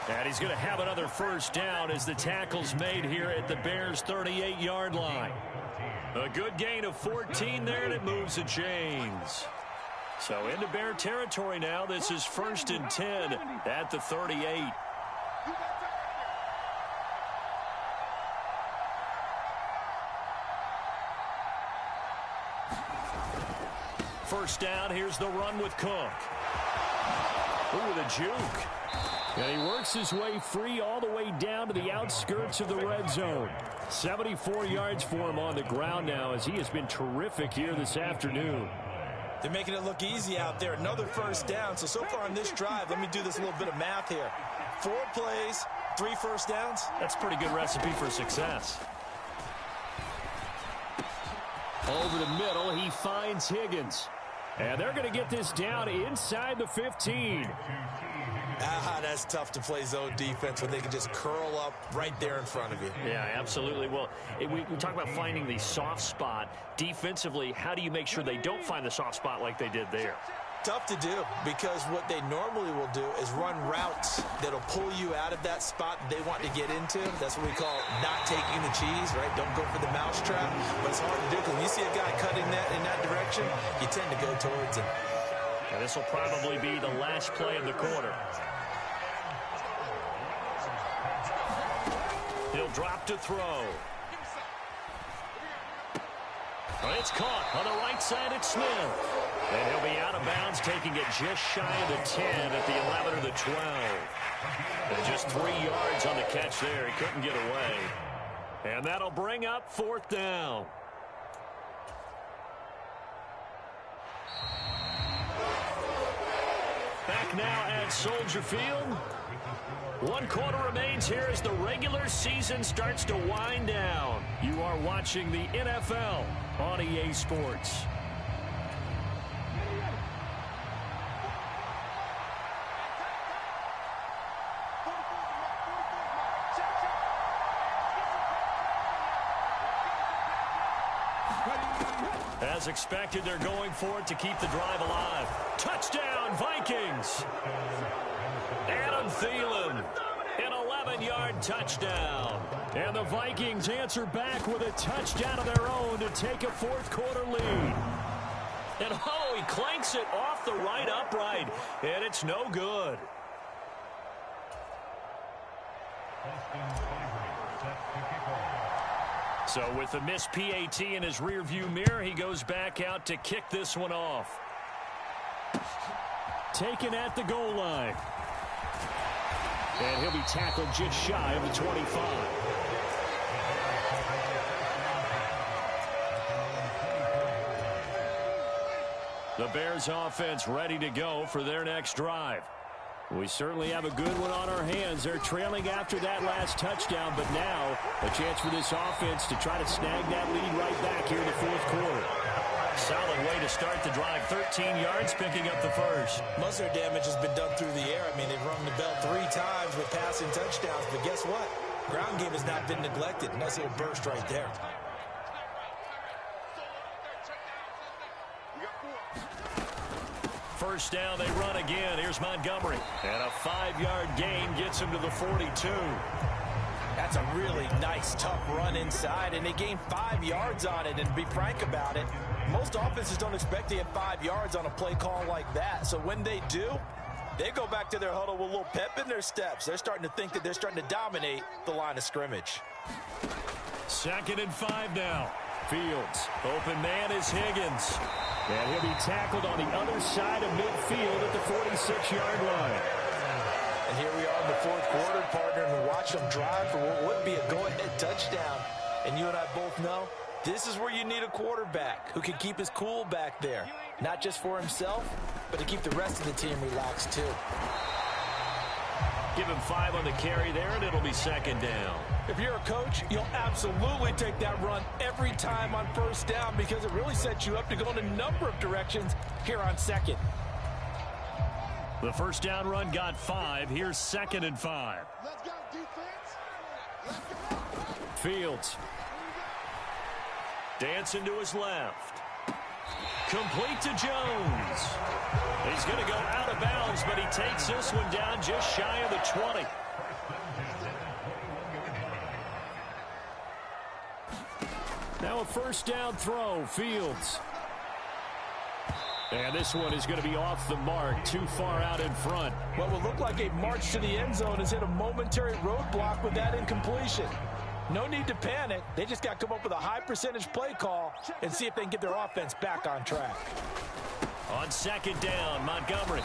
Speaker 1: And he's going to have another first down as the tackle's made here at the Bears' 38-yard line. A good gain of 14 there, and it moves the chains. So into Bear territory now. This is 1st and 10 at the 38. First down, here's the run with Cook. Ooh, the juke. And he works his way free all the way down to the outskirts of the red zone. 74 yards for him on the ground now as he has been terrific here this afternoon.
Speaker 2: They're making it look easy out there. Another first down. So far on this drive, let me do this little bit of math here. 4 plays, 3 first downs.
Speaker 1: That's a pretty good recipe for success. Over the middle, he finds Higgins. And they're going to get this down inside the 15.
Speaker 2: That's tough to play zone defense when they can just curl up right there in front of you.
Speaker 1: Yeah, absolutely. Well, we talk about finding the soft spot. Defensively, how do you make sure they don't find the soft spot like they did there?
Speaker 2: Tough to do because what they normally will do is run routes that'll pull you out of that spot that they want to get into. That's what we call not taking the cheese, right? Don't go for the mousetrap. But it's hard to do because when you see a guy cutting that in that direction, you tend to go towards him.
Speaker 1: And this will probably be the last play of the quarter. He'll drop to throw. It's caught on the right side at Smith. And he'll be out of bounds, taking it just shy of the 10 at the 11 or the 12. And just 3 yards on the catch there. He couldn't get away. And that'll bring up 4th down. Back now at Soldier Field. 1 quarter remains here as the regular season starts to wind down. You are watching the NFL on EA Sports. As expected, they're going for it to keep the drive alive. Touchdown, Vikings! Adam Thielen, an 11-yard touchdown. And the Vikings answer back with a touchdown of their own to take a 4th quarter lead. And oh, he clanks it off the right upright, and it's no good. So with the missed PAT in his rearview mirror, he goes back out to kick this one off. Taken at the goal line. And he'll be tackled just shy of the 25. The Bears offense ready to go for their next drive. We certainly have a good one on our hands. They're trailing after that last touchdown, but now a chance for this offense to try to snag that lead right back here in the 4th quarter. Solid way to start the drive. 13 yards, picking up the first.
Speaker 2: Most of their damage has been done through the air. I mean, they've rung the bell 3 times with passing touchdowns, but guess what? Ground game has not been neglected. Nice little burst right there.
Speaker 1: First down, they run again. Here's Montgomery. And a 5-yard gain gets him to the 42.
Speaker 2: That's a really nice, tough run inside, and they gained 5 yards on it. And to be frank about it, most offenses don't expect to get 5 yards on a play call like that. So when they do, they go back to their huddle with a little pep in their steps. They're starting to think that they're starting to dominate the line of scrimmage.
Speaker 1: 2nd and 5 now. Fields. Open man is Higgins. And he'll be tackled on the other side of midfield at the 46-yard line.
Speaker 2: And here we are in the 4th quarter, partner, and watch them drive for what would be a go-ahead touchdown. And you and I both know this is where you need a quarterback who can keep his cool back there. Not just for himself, but to keep the rest of the team relaxed too.
Speaker 1: Give him 5 on the carry there, and it'll be 2nd down.
Speaker 2: If you're a coach, you'll absolutely take that run every time on 1st down because it really sets you up to go in a number of directions here on 2nd.
Speaker 1: The 1st down run got 5. Here's 2nd and 5.
Speaker 4: Let's go, defense. Let's go.
Speaker 1: Fields. Dancing to his left. Complete to Jones. He's going to go out of bounds, but he takes this one down just shy of the 20. Now a 1st down throw. Fields. And this one is going to be off the mark, too far out in front.
Speaker 2: What will look like a march to the end zone has hit a momentary roadblock with that incompletion. No need to panic. They just got to come up with a high percentage play call and see if they can get their offense back on track.
Speaker 1: On 2nd down, Montgomery.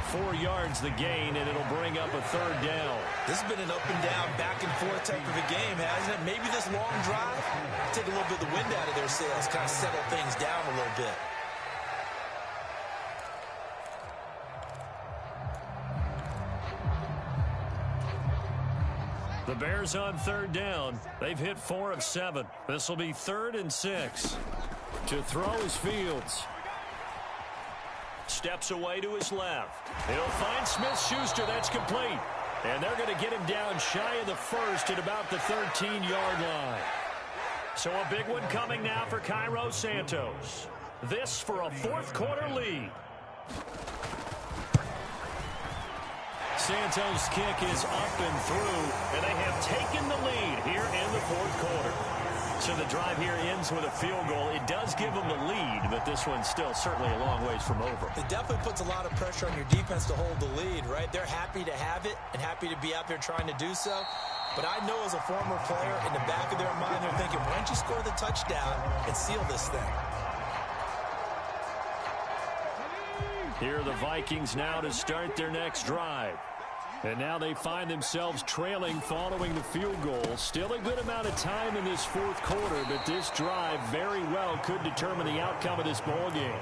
Speaker 1: 4 yards the gain, and it'll bring up a 3rd down.
Speaker 2: This has been an up and down, back and forth type of a game, hasn't it? Maybe this long drive, take a little bit of the wind out of their sails, kind of settle things down a little bit.
Speaker 1: The Bears on 3rd down. They've hit 4 of 7. This will be 3rd and 6. To throw is Fields. Steps away to his left. He'll find Smith-Schuster. That's complete. And they're going to get him down shy of the 1st at about the 13-yard line. So a big one coming now for Cairo Santos. This for a 4th quarter lead. Santos' kick is up and through, and they have taken the lead here in the 4th quarter. So the drive here ends with a field goal. It does give them the lead, but this one's still certainly a long ways from over.
Speaker 2: It definitely puts a lot of pressure on your defense to hold the lead, right? They're happy to have it and happy to be out there trying to do so.
Speaker 3: But I know as a former player, in the back of their mind, they're thinking, why don't you score the touchdown and seal this thing?
Speaker 1: Here are the Vikings now to start their next drive. And now they find themselves trailing following the field goal. Still a good amount of time in this fourth quarter, but this drive very well could determine the outcome of this ball game.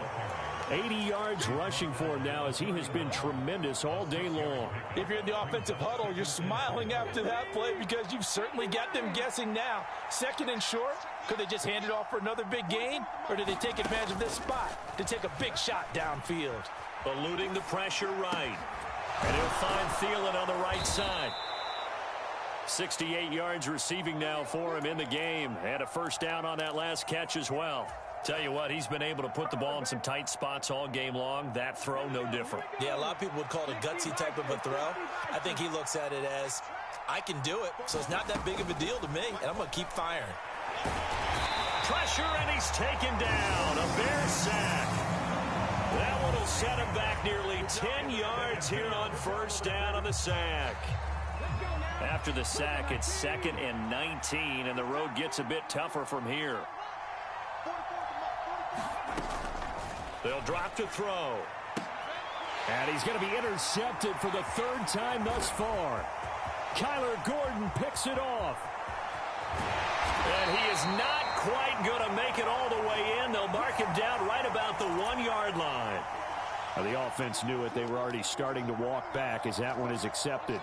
Speaker 1: 80 yards rushing for him now as he has been tremendous all day long.
Speaker 2: If you're in the offensive huddle, you're smiling after that play because you've certainly got them guessing now. Second and short, could they just hand it off for another big gain? Or do they take advantage of this spot to take a big shot downfield?
Speaker 1: Eluding the pressure right. And he'll find Thielen on the right side. 68 yards receiving now for him in the game. And a first down on that last catch as well. Tell you what, he's been able to put the ball in some tight spots all game long. That throw, no different.
Speaker 3: Yeah, a lot of people would call it a gutsy type of a throw. I think he looks at it as, I can do it, so it's not that big of a deal to me, and I'm going to keep firing.
Speaker 1: Pressure, and he's taken down. A Bears sack. That one will set him back nearly 10 yards here on first down on the sack. After the sack, it's 2nd and 19, and the road gets a bit tougher from here. They'll drop to throw. And he's going to be intercepted for the 3rd time thus far. Kyler Gordon picks it off. And he is not quite going to make it all the way in. They'll mark him down right about the 1-yard line. Now, the offense knew it. They were already starting to walk back as that one is accepted.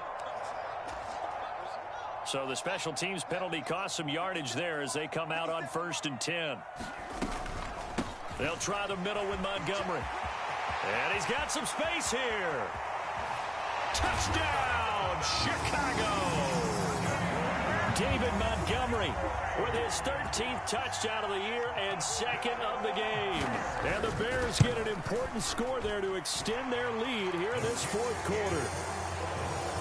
Speaker 1: So the special teams penalty cost some yardage there as they come out on 1st and 10. They'll try the middle with Montgomery. And he's got some space here. Touchdown, Chicago! David Montgomery with his 13th touchdown of the year and 2nd of the game. And the Bears get an important score there to extend their lead here in this 4th quarter.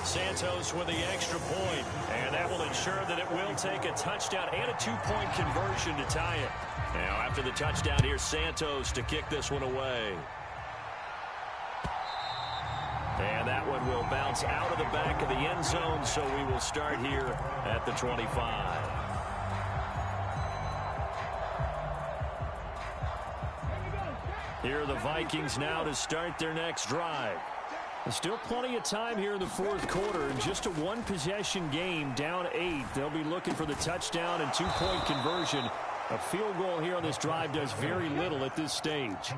Speaker 1: Santos with the extra point, and that will ensure that it will take a touchdown and a 2-point conversion to tie it. Now after the touchdown, here's Santos to kick this one away. And that one will bounce out of the back of the end zone, so we will start here at the 25. Here are the Vikings now to start their next drive. There's still plenty of time here in the 4th quarter, and just a 1-possession game, down 8. They'll be looking for the touchdown and 2-point conversion. A field goal here on this drive does very little at this stage.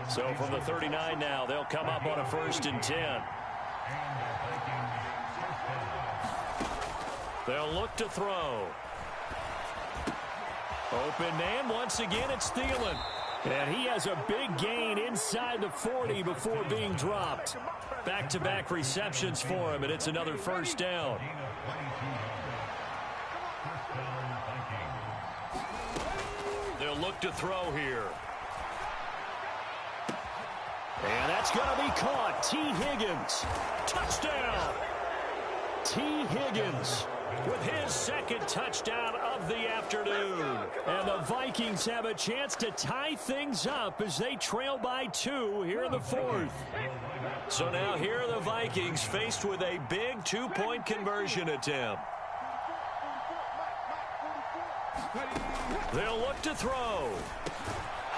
Speaker 1: So from the 39 now, they'll come up on a 1st and 10. They'll look to throw. Open man, once again, it's Thielen. And he has a big gain inside the 40 before being dropped. Back-to-back receptions for him, and it's another first down. They'll look to throw here. And that's going to be caught. T. Higgins. Touchdown. T. Higgins with his 2nd touchdown of the afternoon. And the Vikings have a chance to tie things up as they trail by 2 here in the 4th. So now here are the Vikings faced with a big 2-point conversion attempt. They'll look to throw.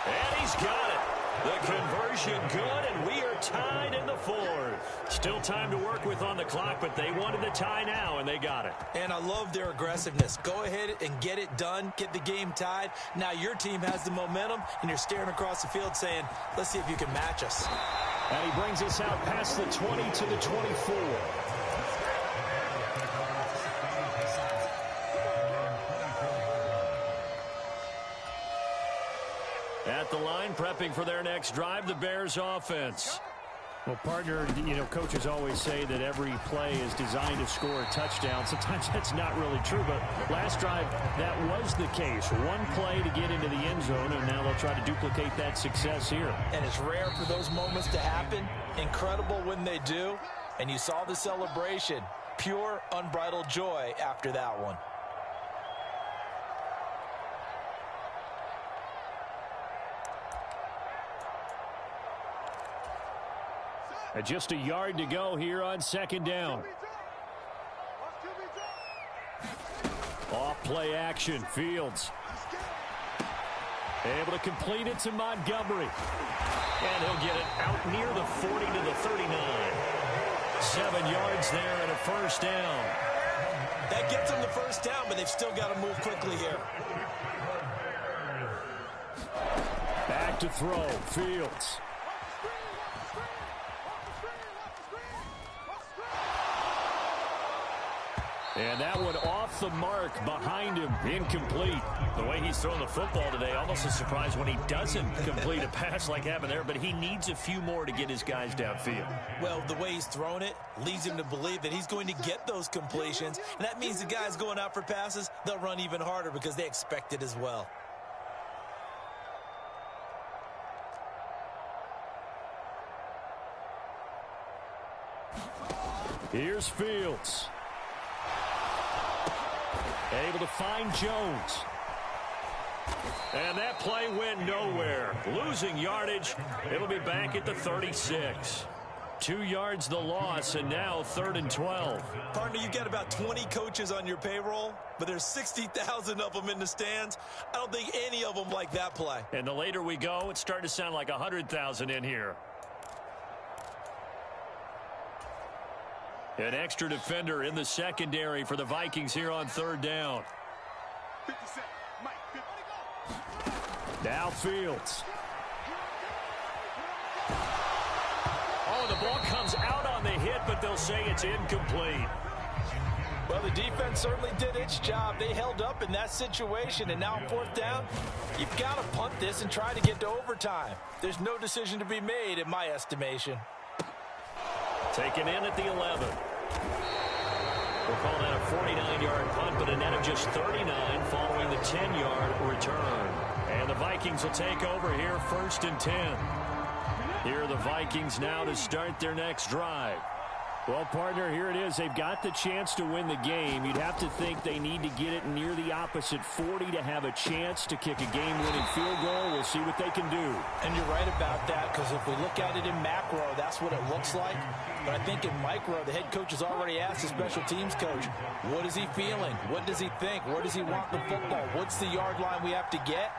Speaker 1: And he's got it. The conversion good, and we are tied in the 4th. Still time to work with on the clock, but they wanted the tie now, and they got it.
Speaker 3: And I love their aggressiveness. Go ahead and get it done. Get the game tied. Now your team has the momentum, and you're staring across the field saying, let's see if you can match us.
Speaker 1: And he brings us out past the 20 to the 24. At the line, prepping for their next drive, the Bears offense. Well, partner, coaches always say that every play is designed to score a touchdown. Sometimes that's not really true, but last drive, that was the case. One play to get into the end zone, and now they'll try to duplicate that success here.
Speaker 3: And it's rare for those moments to happen. Incredible when they do. And you saw the celebration. Pure, unbridled joy after that one.
Speaker 1: Just a yard to go here on 2nd down. Off play action, Fields. Able to complete it to Montgomery. And he'll get it out near the 40 to the 39. 7 yards there and a first down.
Speaker 2: That gets them the first down, but they've still got to move quickly here.
Speaker 1: Back to throw, Fields. And that one off the mark behind him, incomplete.
Speaker 5: The way he's throwing the football today, almost a surprise when he doesn't complete a pass like happened there, but he needs a few more to get his guys downfield.
Speaker 2: Well, the way he's thrown it leads him to believe that he's going to get those completions, and that means the guys going out for passes, they'll run even harder because they expect it as well.
Speaker 1: Here's Fields. Able to find Jones. And that play went nowhere. Losing yardage. It'll be back at the 36. 2 yards the loss, and now 3rd and 12.
Speaker 2: Partner, you've got about 20 coaches on your payroll, but there's 60,000 of them in the stands. I don't think any of them like that play.
Speaker 5: And the later we go, it's starting to sound like 100,000 in here.
Speaker 1: An extra defender in the secondary for the Vikings here on 3rd down. Now Fields.
Speaker 5: Oh, the ball comes out on the hit, but they'll say it's incomplete.
Speaker 2: Well, the defense certainly did its job. They held up in that situation, and now on 4th down, you've got to punt this and try to get to overtime. There's no decision to be made in my estimation.
Speaker 1: Taken in at the 11. We'll call that a 49-yard punt, but a net of just 39 following the 10-yard return. And the Vikings will take over here 1st and 10. Here are the Vikings now to start their next drive. Well, partner, here it is. They've got the chance to win the game. You'd have to think they need to get it near the opposite 40 to have a chance to kick a game-winning field goal. We'll see what they can do.
Speaker 2: And you're right about that, because if we look at it in macro, that's what it looks like. But I think in micro, the head coach has already asked the special teams coach, what is he feeling? What does he think? Where does he want the football? What's the yard line we have to get?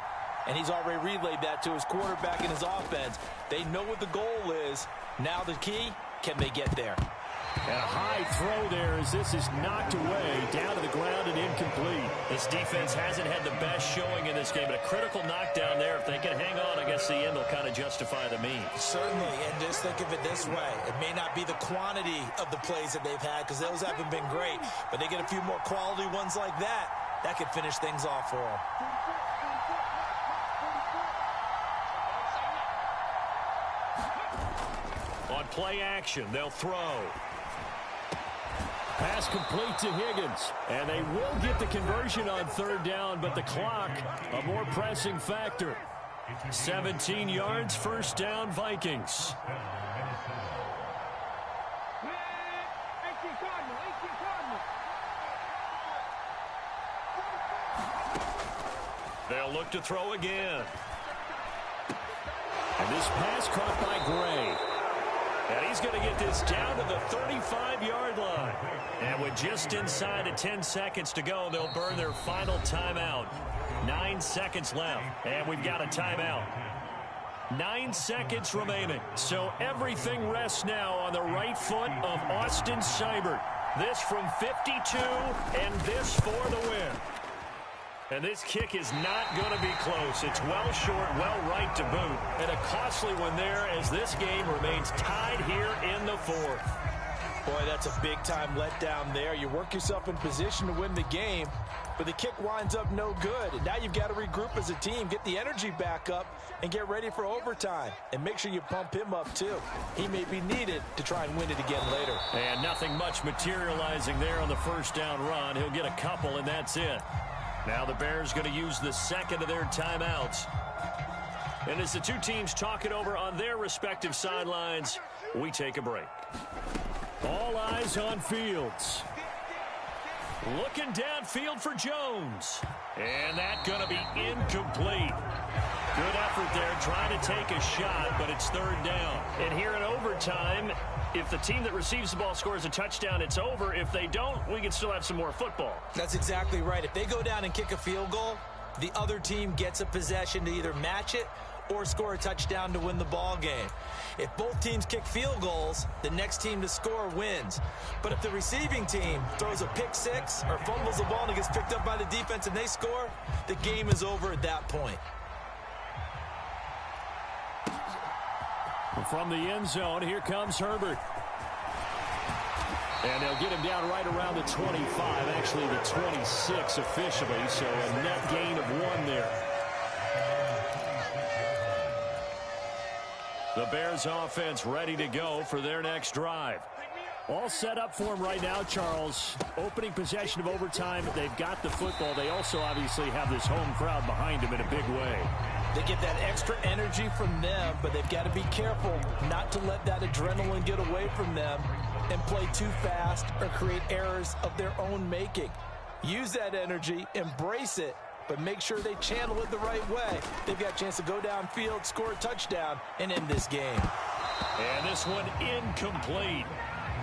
Speaker 2: And he's already relayed that to his quarterback and his offense. They know what the goal is. Now the key, can they get there?
Speaker 1: And a high throw there as this is knocked away, down to the ground and incomplete.
Speaker 5: This defense hasn't had the best showing in this game, but a critical knockdown there. If they can hang on, I guess the end will kind of justify the means.
Speaker 2: Certainly, and just think of it this way. It may not be the quantity of the plays that they've had, because those haven't been great, but they get a few more quality ones like that. That could finish things off for them.
Speaker 1: On play action, they'll throw. Pass complete to Higgins. And they will get the conversion on 3rd down, but the clock, a more pressing factor. 17 yards, 1st down, Vikings. They'll look to throw again. And this pass caught by Gray. And he's going to get this down to the 35-yard line. And with just inside of 10 seconds to go, they'll burn their final timeout. 9 seconds left, and we've got a timeout. 9 seconds remaining. So everything rests now on the right foot of Austin Seibert. This from 52, and this for the win. And this kick is not going to be close. It's well short, well right to boot. And a costly one there as this game remains tied here in the 4th.
Speaker 2: Boy, that's a big-time letdown there. You work yourself in position to win the game, but the kick winds up no good. And now you've got to regroup as a team, get the energy back up, and get ready for overtime. And make sure you pump him up, too. He may be needed to try and win it again later.
Speaker 1: And nothing much materializing there on the 1st down run. He'll get a couple, and that's it. Now the Bears going to use the second of their timeouts. And as the two teams talk it over on their respective sidelines, we take a break. All eyes on Fields. Looking downfield for Jones. And that's going to be incomplete. Good effort there, trying to take a shot, but it's third down. And here in overtime, if the team that receives the ball scores a touchdown, it's over. If they don't, we can still have some more football.
Speaker 3: That's exactly right. If they go down and kick a field goal, the other team gets a possession to either match it or score a touchdown to win the ball game. If both teams kick field goals, the next team to score wins. But if the receiving team throws a pick six or fumbles the ball and it gets picked up by the defense and they score, the game is over at that point.
Speaker 1: From the end zone, here comes Herbert. And they'll get him down right around the 25, actually the 26 officially, so a net gain of 1 there. The Bears offense ready to go for their next drive. All set up for them right now, Charles. Opening possession of overtime. They've got the football. They also obviously have this home crowd behind them in a big way.
Speaker 3: They get that extra energy from them, but they've got to be careful not to let that adrenaline get away from them and play too fast or create errors of their own making. Use that energy, embrace it, but make sure they channel it the right way. They've got a chance to go downfield, score a touchdown, and end this game.
Speaker 1: And this one incomplete.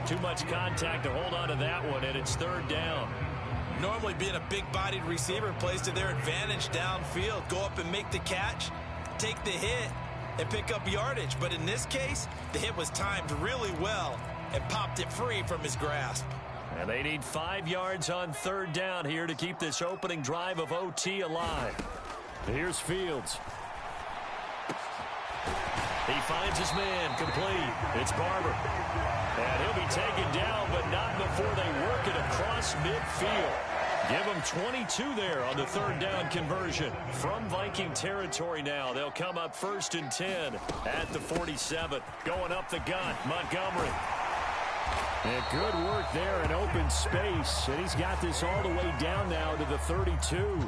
Speaker 1: Too much contact to hold on to that one, and it's third down.
Speaker 3: Normally being a big-bodied receiver plays to their advantage downfield. Go up and make the catch, take the hit, and pick up yardage. But in this case, the hit was timed really well and popped it free from his grasp.
Speaker 1: And they need 5 yards on third down here to keep this opening drive of OT alive. Here's Fields. He finds his man complete. It's Barber. And he'll be taken down, but not before they work it across midfield. Give them 22 there on the third down conversion. From Viking territory now, they'll come up 1st and 10 at the 47. Going up the gun, Montgomery. And good work there in open space. And he's got this all the way down now to the 32.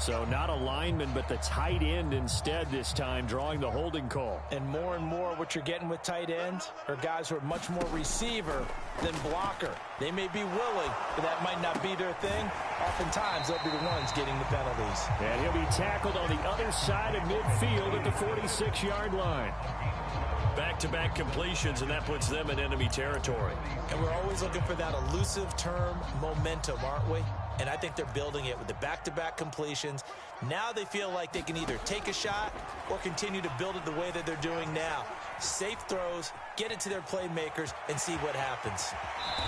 Speaker 1: So not a lineman, but the tight end instead this time, drawing the holding call.
Speaker 3: And more what you're getting with tight ends are guys who are much more receiver than blocker. They may be willing, but that might not be their thing. Oftentimes, they'll be the ones getting the penalties.
Speaker 1: And he'll be tackled on the other side of midfield at the 46-yard line. Back-to-back completions, and that puts them in enemy territory.
Speaker 3: And we're always looking for that elusive term momentum, aren't we? And I think they're building it with the back-to-back completions. Now they feel like they can either take a shot or continue to build it the way that they're doing now. Safe throws, get it to their playmakers, and see what happens.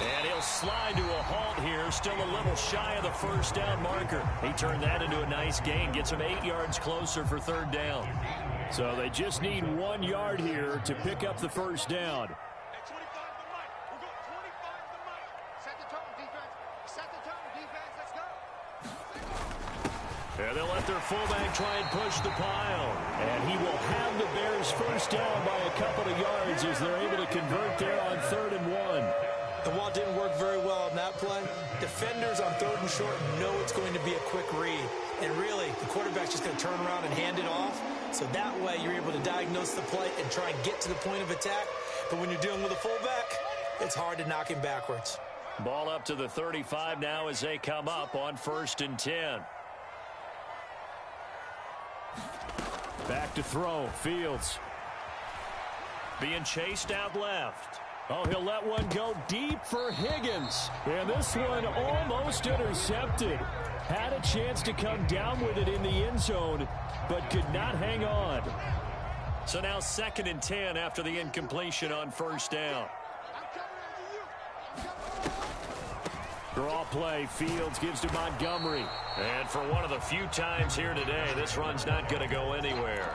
Speaker 1: And he'll slide to a halt here, still a little shy of the first down marker. He turned that into a nice gain, gets him 8 yards closer for third down. So they just need 1 yard here to pick up the first down. And they'll let their fullback try and push the pile. And he will have the Bears first down by a couple of yards as they're able to convert there on 3rd and 1.
Speaker 3: And while it didn't work very well on that play, defenders on 3rd and short know it's going to be a quick read. And really, the quarterback's just going to turn around and hand it off. So that way you're able to diagnose the play and try and get to the point of attack. But when you're dealing with a fullback, it's hard to knock him backwards.
Speaker 1: Ball up to the 35 now as they come up on 1st and 10. Back to throw, Fields. Being chased out left. Oh, he'll let one go deep for Higgins. And this one almost intercepted. Had a chance to come down with it in the end zone, but could not hang on. So now 2nd and 10 after the incompletion on 1st down. Draw play, Fields gives to Montgomery. And for one of the few times here today, this run's not going to go anywhere.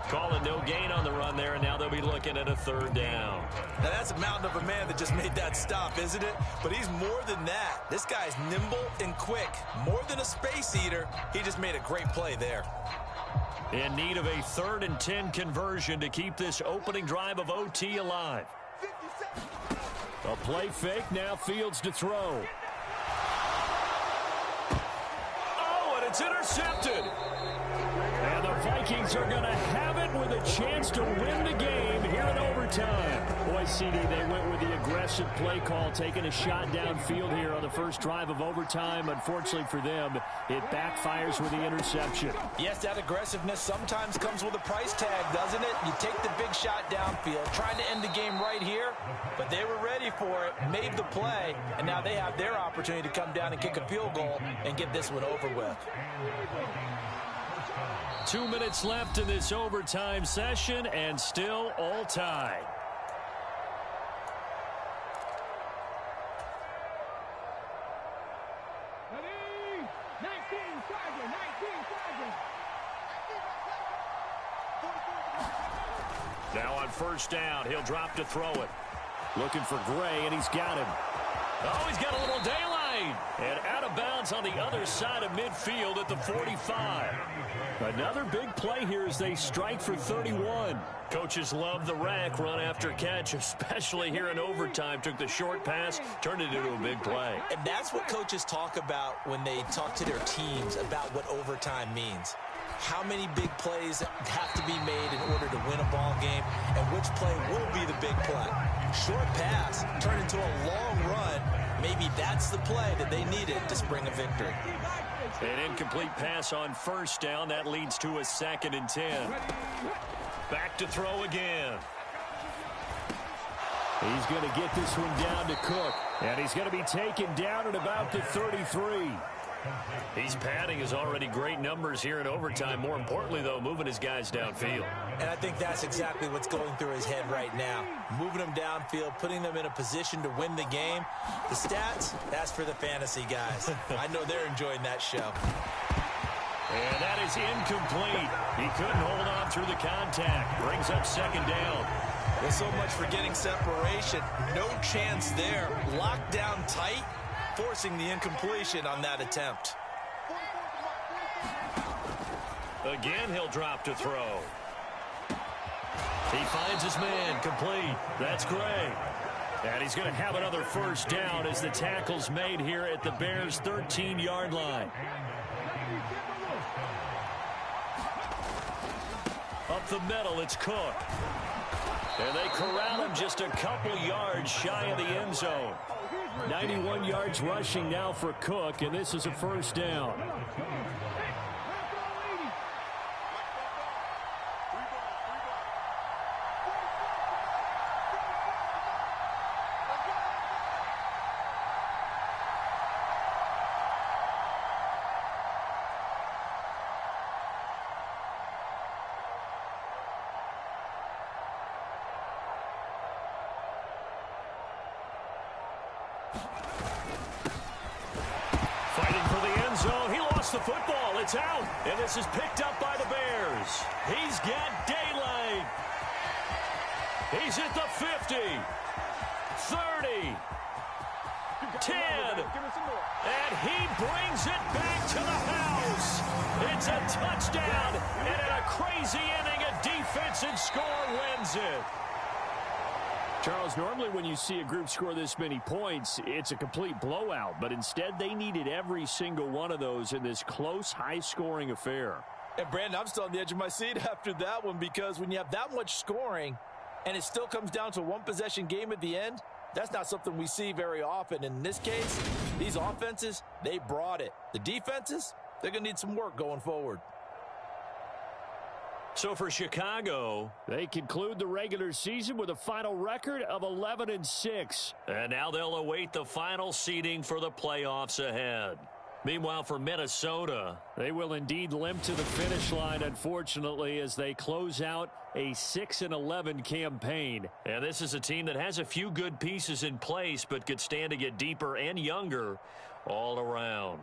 Speaker 1: Calling no gain on the run there, and now they'll be looking at a 3rd down.
Speaker 3: Now that's a mountain of a man that just made that stop, isn't it? But he's more than that. This guy's nimble and quick. More than a space eater, he just made a great play there.
Speaker 1: In need of a 3rd and 10 conversion to keep this opening drive of OT alive. A play fake, now Fields to throw. Oh, and it's intercepted. And the Vikings are going to have it with a chance to win the game here in overtime. Boy, CD, they went with the aggressive play call, taking a shot downfield here on the first drive of overtime. Unfortunately for them, it backfires with the interception.
Speaker 2: Yes, that aggressiveness sometimes comes with a price tag, doesn't it? You take the big shot downfield, trying to end the game right here, but they were ready for it, made the play, and now they have their opportunity to come down and kick a field goal and get this one over with.
Speaker 1: 2 minutes left in this overtime session, and still all tied.
Speaker 5: Now on first down, he'll drop to throw it.
Speaker 1: Looking for Gray, and he's got him.
Speaker 5: Oh, he's got a little daylight. And out of bounds on the other side of midfield at the 45.
Speaker 1: Another big play here as they strike for 31.
Speaker 5: Coaches love the rack run after catch, especially here in overtime. Took the short pass, turned it into a big play.
Speaker 2: And that's what coaches talk about when they talk to their teams about what overtime means. How many big plays have to be made in order to win a ball game, and which play will be the big play. Short pass turned into a long run. Maybe that's the play that they needed to spring a victory.
Speaker 5: An incomplete pass on first down. That leads to a 2nd and 10. Back to throw again.
Speaker 1: He's going to get this one down to Cook, and he's going to be taken down at about the 33.
Speaker 5: He's padding his already great numbers here in overtime. More importantly, though, moving his guys downfield.
Speaker 2: And I think that's exactly what's going through his head right now. Moving them downfield, putting them in a position to win the game. The stats, that's for the fantasy guys. I know they're enjoying that show.
Speaker 5: And that is incomplete. He couldn't hold on through the contact. Brings up 2nd down.
Speaker 2: Well, so much for getting separation. No chance there. Locked down tight, forcing the incompletion on that attempt.
Speaker 5: Again, he'll drop to throw. He finds his man, complete. That's Gray.
Speaker 1: And he's going to have another first down as the tackle's made here at the Bears' 13-yard line.
Speaker 5: Up the middle, it's Cook. And they corral him just a couple yards shy of the end zone.
Speaker 1: 91 yards rushing now for Cook, and this is a first down.
Speaker 5: Fighting for the end zone. He lost the football. It's out. And this is picked up by the Bears. He's got daylight. He's at the 50. 30. 10. And he brings it back to the house. It's a touchdown. And in a crazy inning, a defensive score wins it.
Speaker 1: Charles, normally when you see a group score this many points, it's a complete blowout. But instead, they needed every single one of those in this close, high-scoring affair.
Speaker 2: And, Brandon, I'm still on the edge of my seat after that one, because when you have that much scoring and it still comes down to a one-possession game at the end, that's not something we see very often. In this case, these offenses, they brought it. The defenses, they're going to need some work going forward.
Speaker 5: So for Chicago,
Speaker 1: they conclude the regular season with a final record of 11-6.
Speaker 5: And now they'll await the final seeding for the playoffs ahead. Meanwhile, for Minnesota,
Speaker 1: they will indeed limp to the finish line, unfortunately, as they close out a 6-11 campaign.
Speaker 5: And this is a team that has a few good pieces in place, but could stand to get deeper and younger all around.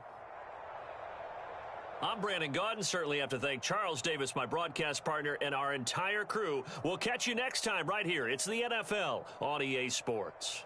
Speaker 5: I'm Brandon Gaudin. Certainly have to thank Charles Davis, my broadcast partner, and our entire crew. We'll catch you next time right here. It's the NFL on EA Sports.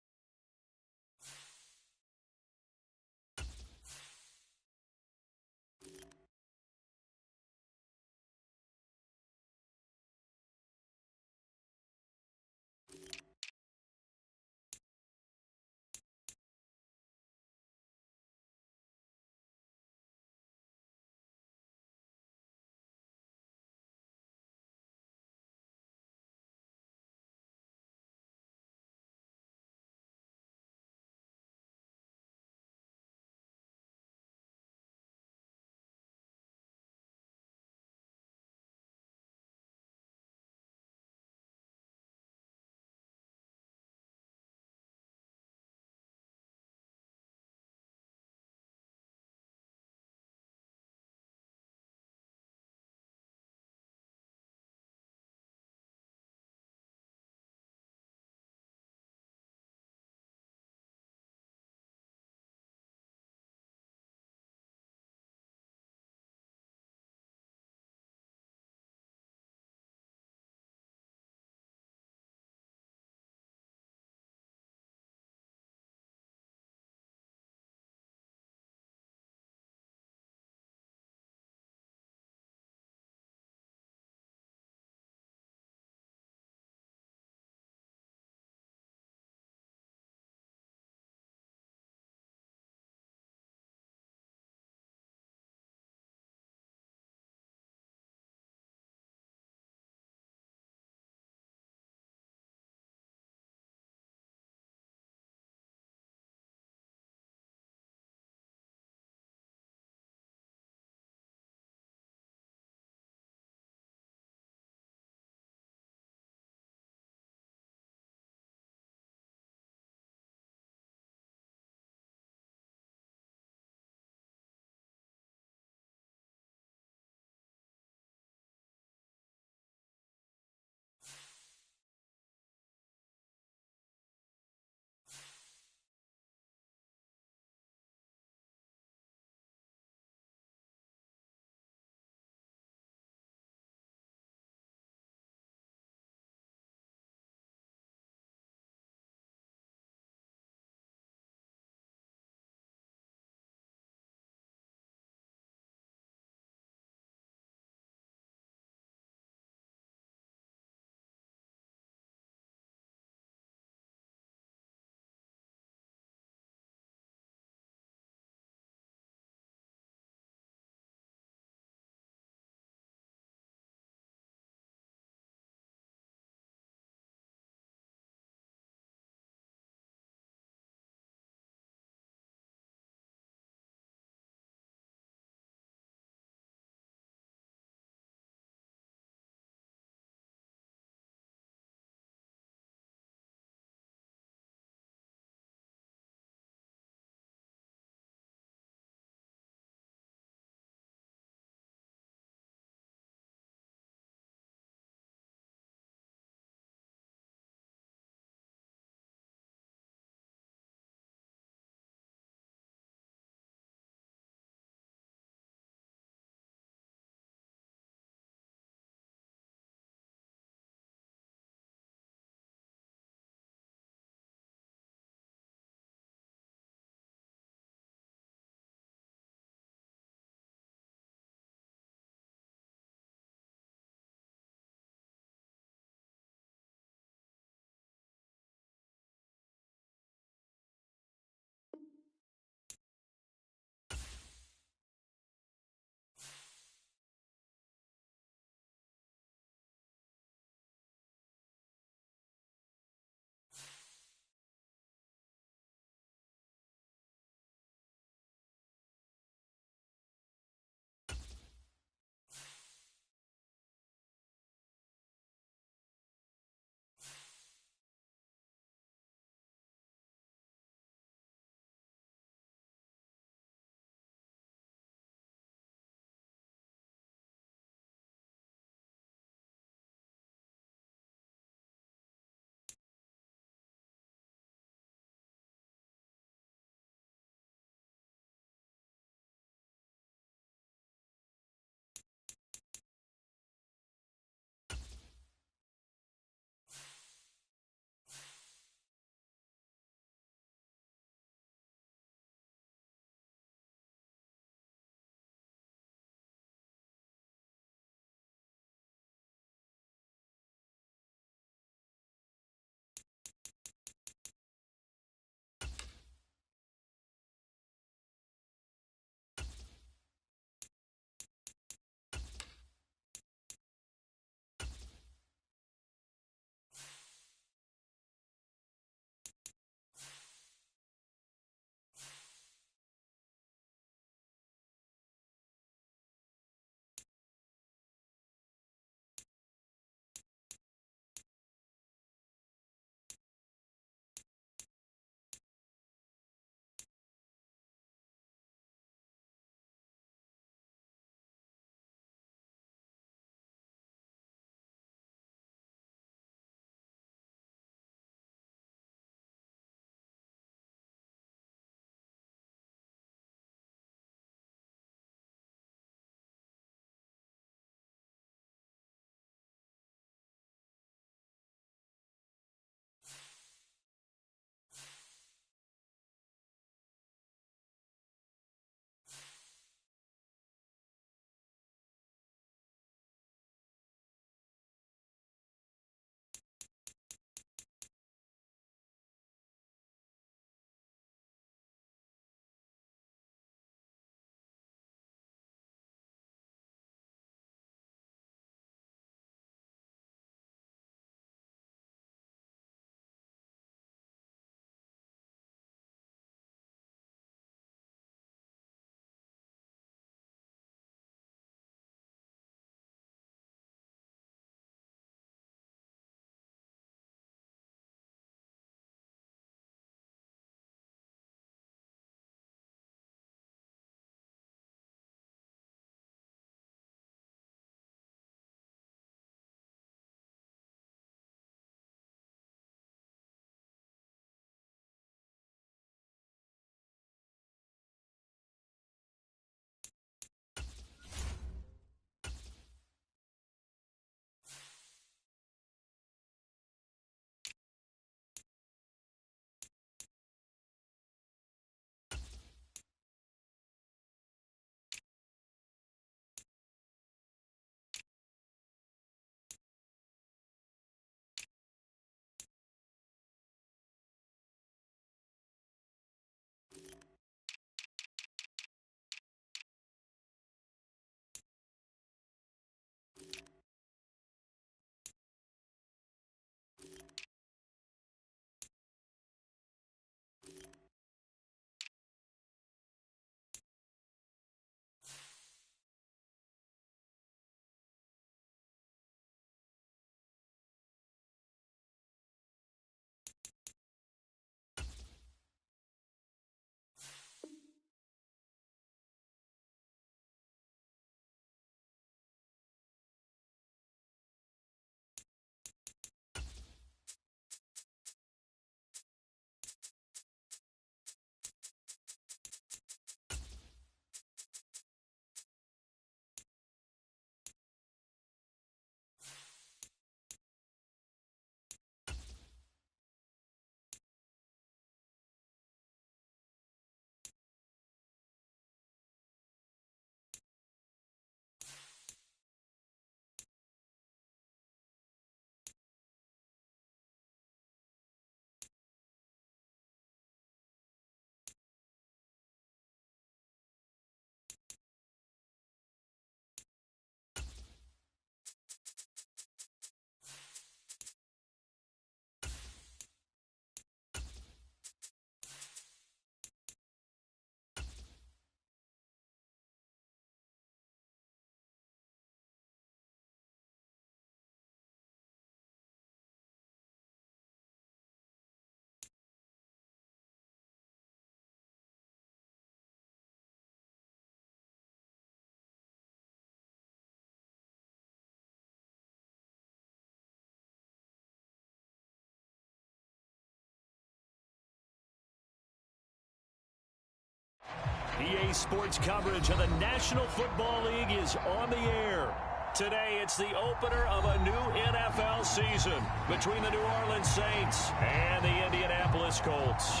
Speaker 1: EA Sports coverage of the National Football League is on the air. Today, it's the opener of a new NFL season between the New Orleans Saints and the Indianapolis Colts.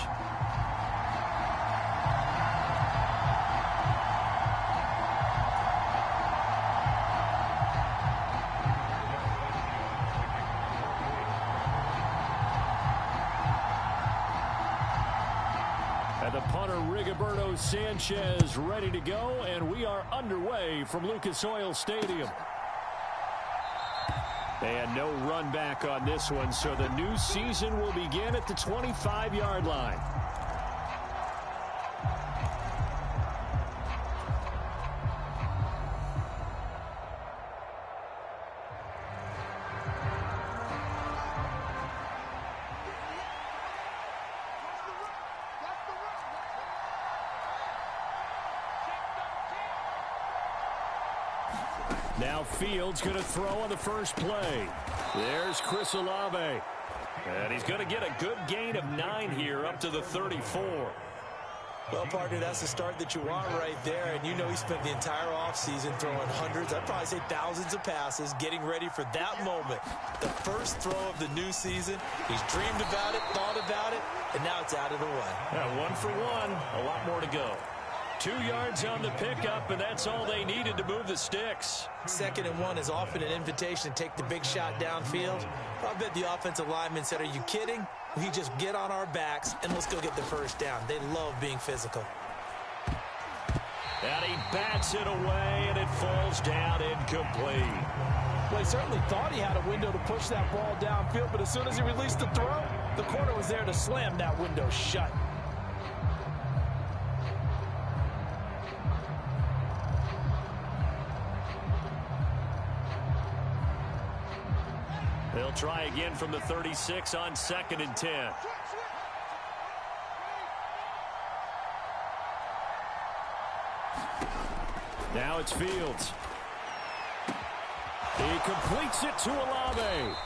Speaker 1: And the punter, Rigoberto Sanchez, ready to go, and we are underway from Lucas Oil Stadium. And no run back on this one, so the new season will begin at the 25-yard line. Now Fields going to throw on the first play. There's Chris Olave. And he's going to get a good gain of 9 here up to the 34.
Speaker 3: Well, partner, that's the start that you want right there. And you know he spent the entire offseason throwing hundreds, I'd probably say thousands of passes, getting ready for that moment. The first throw of the new season. He's dreamed about it, thought about it, and now it's out of the way.
Speaker 1: Yeah, 1 for 1. A lot more to go. 2 yards on the pickup, and that's all they needed to move the sticks.
Speaker 3: 2nd and 1 is often an invitation to take the big shot downfield. I bet the offensive lineman said, are you kidding? We just get on our backs, and let's go get the first down. They love being physical.
Speaker 1: And he bats it away, and it falls down incomplete.
Speaker 2: Well, he certainly thought he had a window to push that ball downfield, but as soon as he released the throw, the corner was there to slam that window shut.
Speaker 1: They'll try again from the 36 on 2nd and 10. Now it's Fields. He completes it to Olave.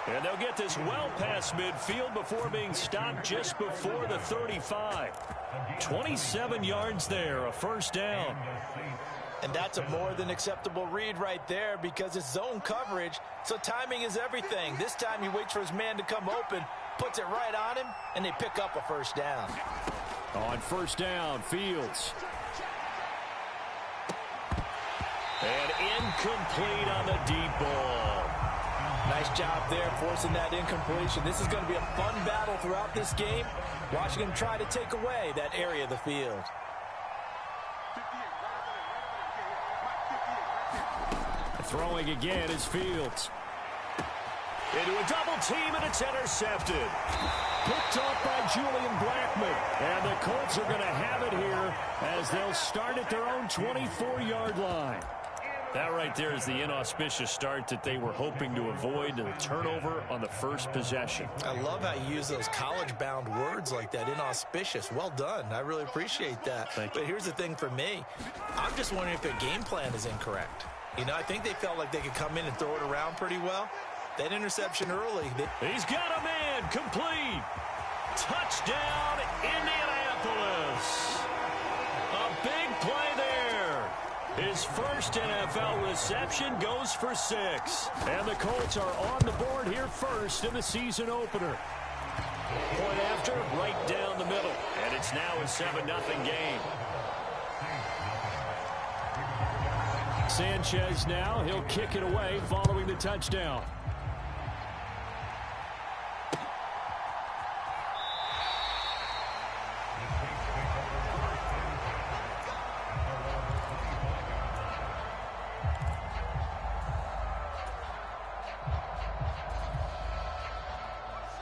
Speaker 1: And they'll get this well past midfield before being stopped just before the 35. 27 yards there, a first down.
Speaker 2: And that's a more than acceptable read right there because it's zone coverage, so timing is everything. This time he waits for his man to come open, puts it right on him, and they pick up a first down.
Speaker 1: On first down, Fields. And incomplete on the deep ball.
Speaker 2: Nice job there forcing that incompletion. This is going to be a fun battle throughout this game, watching him try to take away that area of the field.
Speaker 1: Throwing again is Fields. Into a double team, and it's intercepted. Picked off by Julian Blackmon. And the Colts are going to have it here as they'll start at their own 24-yard line. That right there is the inauspicious start that they were hoping to avoid, the turnover on the first possession.
Speaker 3: I love how you use those college-bound words like that, inauspicious. Well done. I really appreciate that.
Speaker 1: Thank you.
Speaker 3: But here's the thing for me. I'm just wondering if their game plan is incorrect. You know, I think they felt like they could come in and throw it around pretty well. That interception early.
Speaker 1: He's got a man, complete. Touchdown, Indianapolis. A big play there. His first NFL reception goes for 6. And the Colts are on the board here first in the season opener. Point after, right down the middle. And it's now a 7-0 game. Sanchez now, he'll kick it away following the touchdown.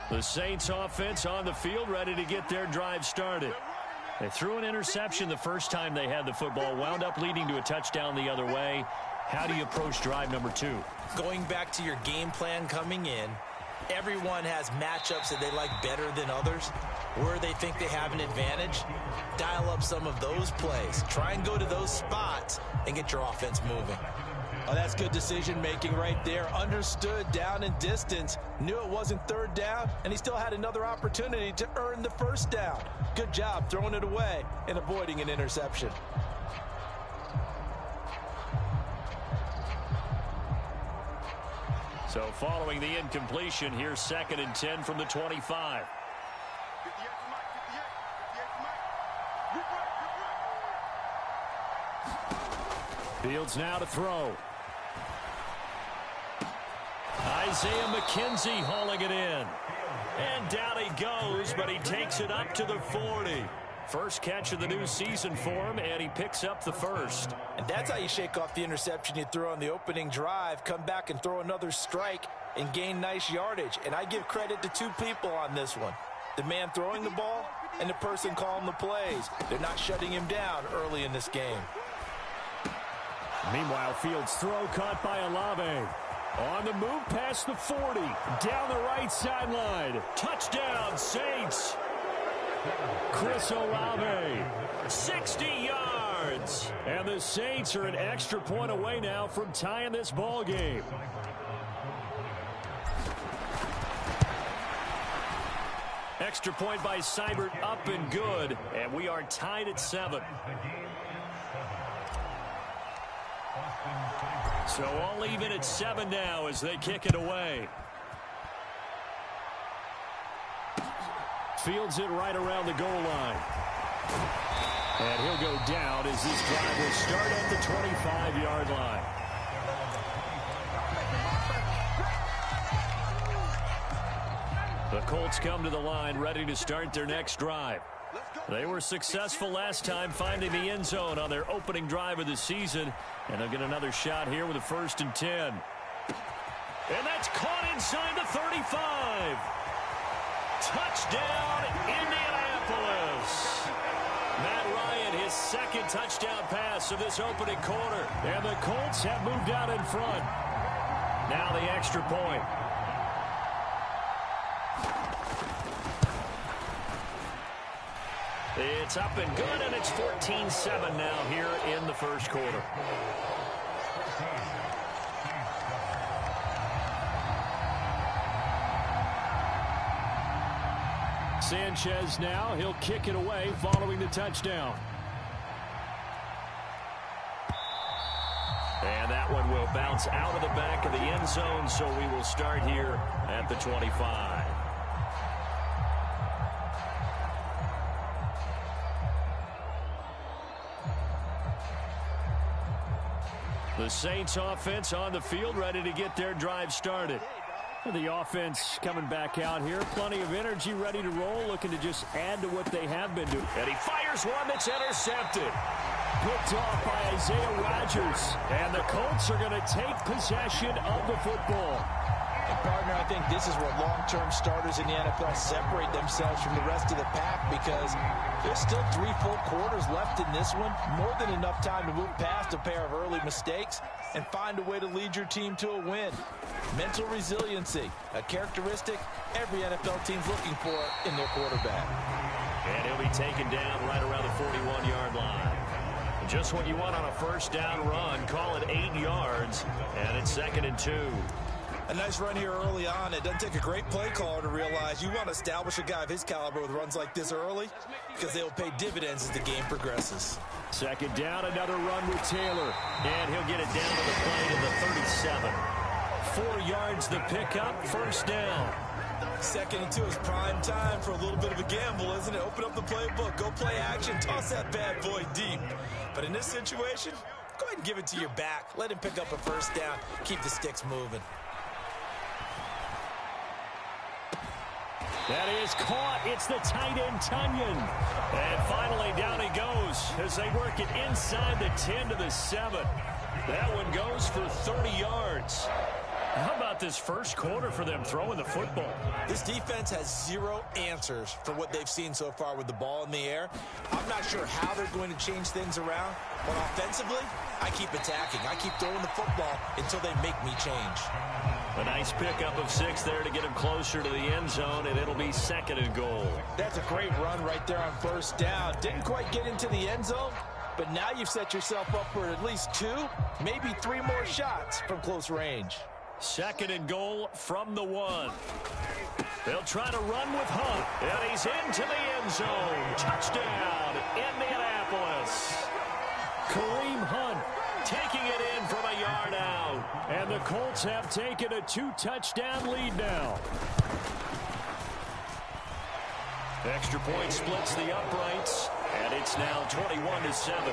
Speaker 1: The Saints offense on the field, ready to get their drive started. They threw an interception the first time they had the football, wound up leading to a touchdown the other way. How do you approach drive number 2?
Speaker 3: Going back to your game plan coming in, everyone has matchups that they like better than others, where they think they have an advantage. Dial up some of those plays. Try and go to those spots and get your offense moving.
Speaker 2: Oh, that's good decision-making right there. Understood down and distance. Knew it wasn't third down, and he still had another opportunity to earn the first down. Good job throwing it away and avoiding an interception.
Speaker 5: So following the incompletion, here's 2nd and 10 from the 25.
Speaker 1: Fields now to throw. Isaiah McKenzie hauling it in. And down he goes, but he takes it up to the 40. First catch of the new season for him, and he picks up the first.
Speaker 2: And that's how you shake off the interception you threw on the opening drive, come back and throw another strike and gain nice yardage. And I give credit to two people on this one. The man throwing the ball and the person calling the plays. They're not shutting him down early in this game.
Speaker 1: Meanwhile, Fields' throw caught by Olave. On the move past the 40. Down the right sideline. Touchdown, Saints. Chris Olave. 60 yards. And the Saints are an extra point away now from tying this ball game. Extra point by Seibert, up and good. And we are tied at 7. So all even at 7 now as they kick it away. Fields it right around the goal line. And he'll go down as this drive will start at the 25-yard line. The Colts come to the line ready to start their next drive. They were successful last time finding the end zone on their opening drive of the season. And they'll get another shot here with a 1st and 10. And that's caught inside the 35. Touchdown, Indianapolis. Matt Ryan, his 2nd touchdown pass of this opening quarter. And the Colts have moved out in front. Now the extra point. It's up and good, and it's 14-7 now here in the first quarter. Sanchez now, he'll kick it away following the touchdown. And that one will bounce out of the back of the end zone, so we will start here at the 25. The Saints offense on the field, ready to get their drive started. The offense coming back out here. Plenty of energy, ready to roll, looking to just add to what they have been doing. And he fires one that's intercepted. Picked off by Isaiah Rodgers. And the Colts are going to take possession of the football.
Speaker 2: And partner, I think this is where long-term starters in the NFL separate themselves from the rest of the pack, because there's still 3 full quarters left in this one. More than enough time to move past a pair of early mistakes and find a way to lead your team to a win. Mental resiliency, a characteristic every NFL team's looking for in their quarterback.
Speaker 5: And he'll be taken down right around the 41-yard line. Just what you want on a first down run. Call it 8 yards, and it's 2nd and 2.
Speaker 2: A nice run here early on. It doesn't take a great play caller to realize you want to establish a guy of his caliber with runs like this early, because they will pay dividends as the game progresses.
Speaker 1: 2nd down, another run with Taylor. And he'll get it down to the play to the 37. 4 yards the pickup, 1st down.
Speaker 2: 2nd and 2 is prime time for a little bit of a gamble, isn't it? Open up the playbook, go play action, toss that bad boy deep. But in this situation, go ahead and give it to your back. Let him pick up a 1st down, keep the sticks moving.
Speaker 1: That is caught. It's the tight end, Tunyon. And finally, down he goes as they work it inside the 10 to the 7. That one goes for 30 yards. How about this first quarter for them throwing the football?
Speaker 2: This defense has 0 answers for what they've seen so far with the ball in the air. I'm not sure how they're going to change things around, but offensively, I keep attacking. I keep throwing the football until they make me change.
Speaker 5: A nice pickup of 6 there to get him closer to the end zone, and it'll be 2nd and goal.
Speaker 2: That's a great run right there on 1st down. Didn't quite get into the end zone, But now you've set yourself up for at least 2, maybe 3 more shots from close range.
Speaker 5: 2nd and goal from the 1. They'll try to run with Hunt, and he's into the end zone. Touchdown, Indianapolis.
Speaker 1: Kareem Hunt taking it in from a yard out. And the Colts have taken a 2-touchdown lead now.
Speaker 5: Extra point splits the uprights, and it's now 21-7.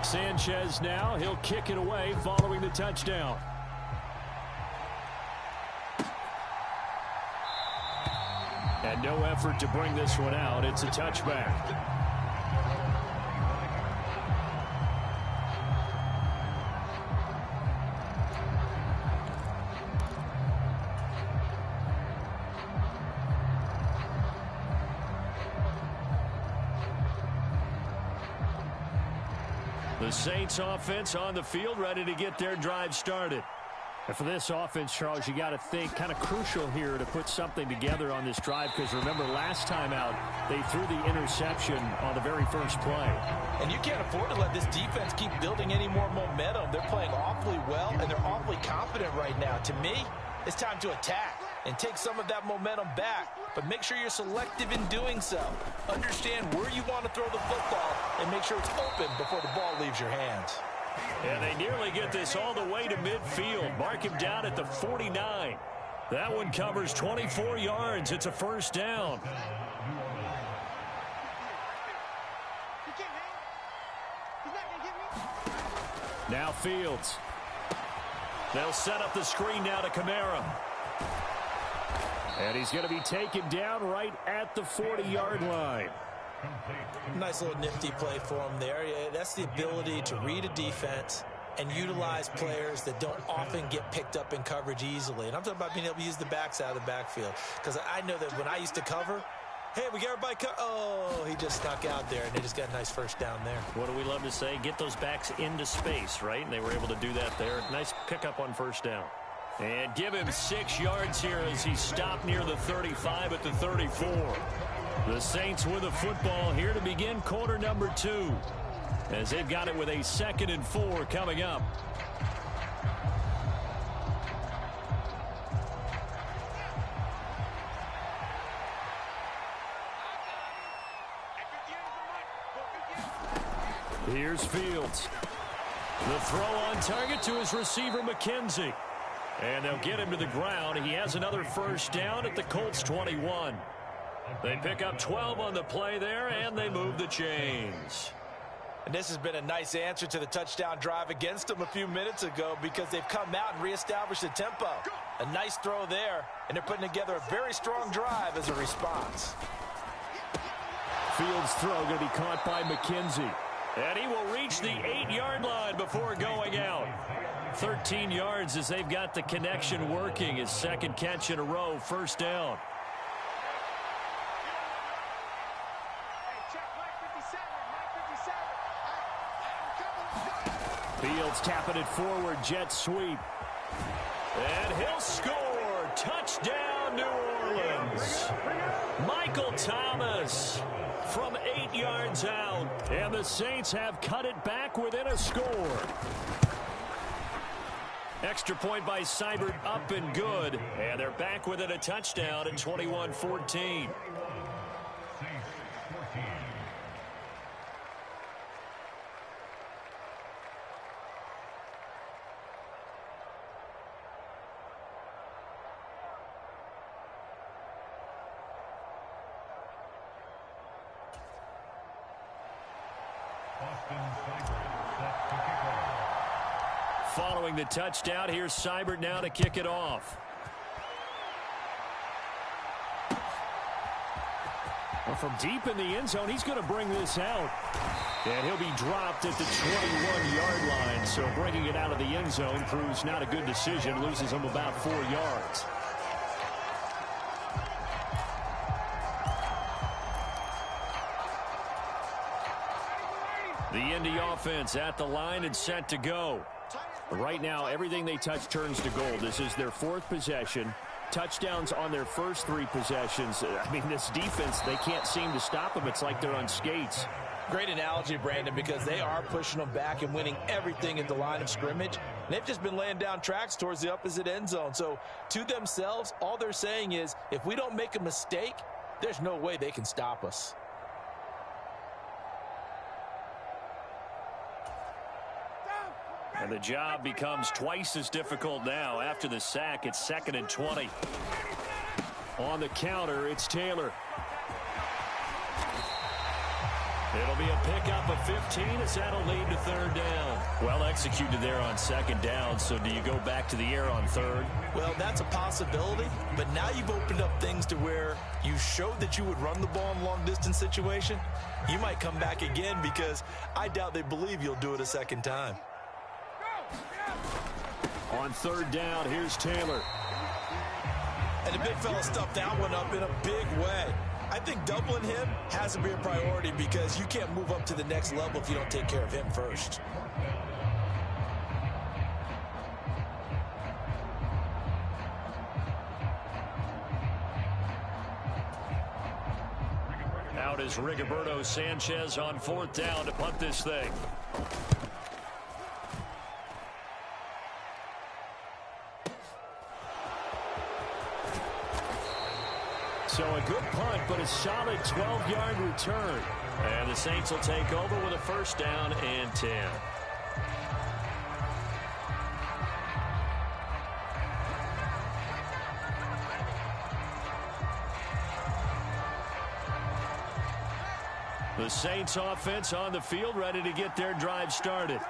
Speaker 1: Sanchez now, he'll kick it away following the touchdown. And no effort to bring this one out. It's a touchback.
Speaker 5: The Saints offense on the field, ready to get their drive started.
Speaker 1: And for this offense, Charles, you got to think kind of crucial here to put something together on this drive, because remember last time out they threw the interception on the very first play.
Speaker 2: And you can't afford to let this defense keep building any more momentum. They're playing awfully well, and they're awfully confident right now. To me, it's time to attack and take some of that momentum back, but make sure you're selective in doing so. Understand where you want to throw the football and make sure it's open before the ball leaves your hands.
Speaker 5: And they nearly get this all the way to midfield. Mark him down at the 49. That one covers 24 yards. It's a first down.
Speaker 1: Now Fields.
Speaker 5: They'll set up the screen now to Kamara.
Speaker 1: And he's going to be taken down right at the 40-yard line.
Speaker 2: Nice little nifty play for him there. Yeah, that's the ability to read a defense and utilize players that don't often get picked up in coverage easily. And I'm talking about being able to use the backs out of the backfield. Because I know that when I used to cover, hey, we got everybody oh, he just snuck out there, and they just got a nice first down there.
Speaker 5: What do we love to say? Get those backs into space, right? And they were able to do that there. Nice pickup on first down. And give him 6 yards here as he stopped near the 35 at the 34. The Saints with the football here to begin quarter number 2, as they've got it with a 2nd and 4 coming up.
Speaker 1: Here's Fields.
Speaker 5: The throw on target to his receiver, McKenzie. And they'll get him to the ground. He has another first down at the Colts 21. They pick up 12 on the play there, and they move the chains.
Speaker 2: And this has been a nice answer to the touchdown drive against them a few minutes ago, because they've come out and reestablished the tempo. A nice throw there, and they're putting together a very strong drive as a response.
Speaker 1: Fields' throw going to be caught by McKenzie.
Speaker 5: And he will reach the 8-yard line before going out. 13 yards as they've got the connection working. His second catch in a row, first down.
Speaker 1: Fields tapping it forward, jet sweep.
Speaker 5: And he'll score. Touchdown, New Orleans. Michael Thomas from 8 yards out.
Speaker 1: And the Saints have cut it back within a score.
Speaker 5: Extra point by Seibert, up and good. And they're back within a touchdown at 21-14. Following the touchdown, here's Seibert now to kick it off.
Speaker 1: Well, from deep in the end zone, he's going to bring this out. And he'll be dropped at the 21-yard line. So bringing it out of the end zone proves not a good decision. Loses him about 4 yards.
Speaker 5: The Indy offense at the line and set to go.
Speaker 1: Right now, everything they touch turns to gold. This is their 4th possession. touchdowns on their first 3 possessions. I mean, this defense, they can't seem to stop them. It's like they're on skates.
Speaker 3: Great analogy, Brandon, because they are pushing them back and winning everything at the line of scrimmage. They've just been laying down tracks towards the opposite end zone. So to themselves, all they're saying is, if we don't make a mistake, there's no way they can stop us.
Speaker 5: And the job becomes twice as difficult now. After the sack, it's 2nd and 20.
Speaker 1: On the counter, it's Taylor.
Speaker 5: It'll be a pickup of 15 as that'll lead to 3rd down. Well executed there on 2nd down, so do you go back to the air on 3rd?
Speaker 3: Well, that's a possibility, but now you've opened up things to where you showed that you would run the ball in long-distance situation. You might come back again because I doubt they believe you'll do it a 2nd time.
Speaker 1: On 3rd down, here's Taylor.
Speaker 3: And the big fella stuffed that one up in a big way. I think doubling him has to be a priority because you can't move up to the next level if you don't take care of him first.
Speaker 5: Out is Rigoberto Sanchez on 4th down to punt this thing.
Speaker 1: So a good punt, but a solid 12-yard return.
Speaker 5: And the Saints will take over with a 1st down and 10.
Speaker 1: The Saints offense on the field, ready to get their drive started.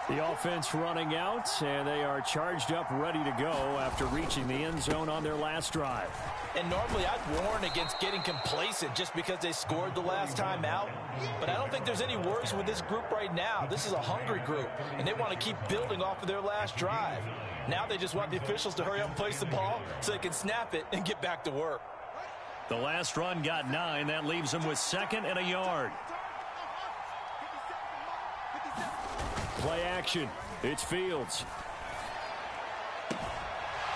Speaker 1: The offense running out, and they are charged up, ready to go after reaching the end zone on their last drive.
Speaker 3: And normally I'd warn against getting complacent just because they scored the last time out. But I don't think there's any worries with this group right now. This is a hungry group, and they want to keep building off of their last drive. Now they just want the officials to hurry up and place the ball so they can snap it and get back to work.
Speaker 5: The last run got 9. That leaves them with 2nd and a yard.
Speaker 1: Play action. It's Fields.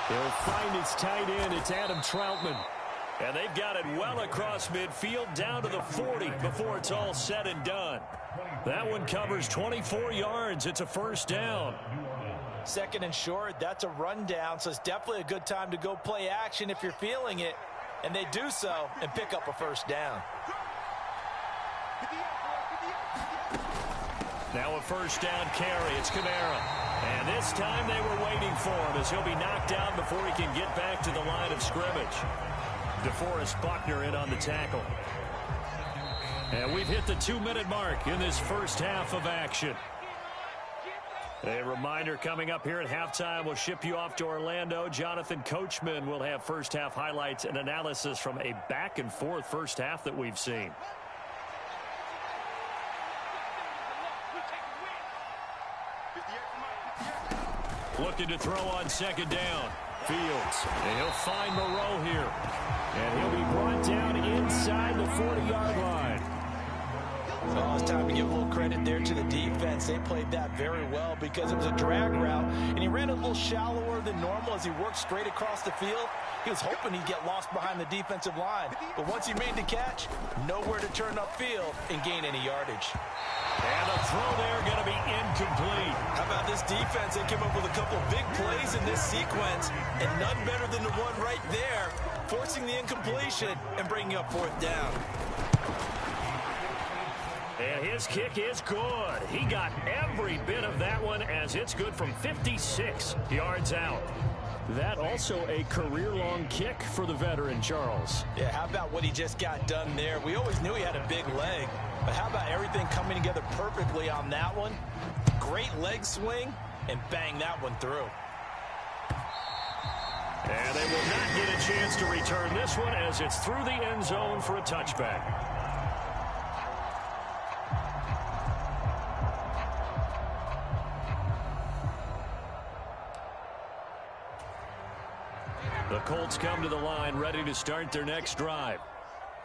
Speaker 1: He'll find his tight end. It's Adam Troutman.
Speaker 5: And they've got it well across midfield down to the 40 before it's all said and done. That one covers 24 yards. It's a 1st down.
Speaker 3: 2nd and short, that's a rundown, so it's definitely a good time to go play action if you're feeling it. And they do so and pick up a 1st down.
Speaker 5: Now a 1st down carry. It's Kamara. And this time they were waiting for him as he'll be knocked down before he can get back to the line of scrimmage. DeForest Buckner in on the tackle. And we've hit the 2-minute mark in this first half of action. A reminder coming up here at halftime, we'll ship you off to Orlando. Jonathan Coachman will have first half highlights and analysis from a back-and-forth first half that we've seen. Looking to throw on 2nd down. Fields. And he'll find Moreau here.
Speaker 1: And he'll be brought down inside the 40-yard line.
Speaker 3: Oh, it's time to give a little credit there to the defense. They played that very well because it was a drag route, and he ran a little shallower than normal as he worked straight across the field. He was hoping he'd get lost behind the defensive line, but once he made the catch, nowhere to turn upfield and gain any yardage.
Speaker 5: And the throw there going to be incomplete.
Speaker 3: How about this defense? They came up with a couple of big plays in this sequence, and none better than the one right there, forcing the incompletion and bringing up 4th down.
Speaker 5: And his kick is good. He got every bit of that one as it's good from 56 yards out.
Speaker 1: That also a career-long kick for the veteran, Charles.
Speaker 3: Yeah, how about what he just got done there? We always knew he had a big leg, but how about everything coming together perfectly on that one? Great leg swing, and bang that one through.
Speaker 5: And they will not get a chance to return this one as it's through the end zone for a touchback. The Colts come to the line ready to start their next drive.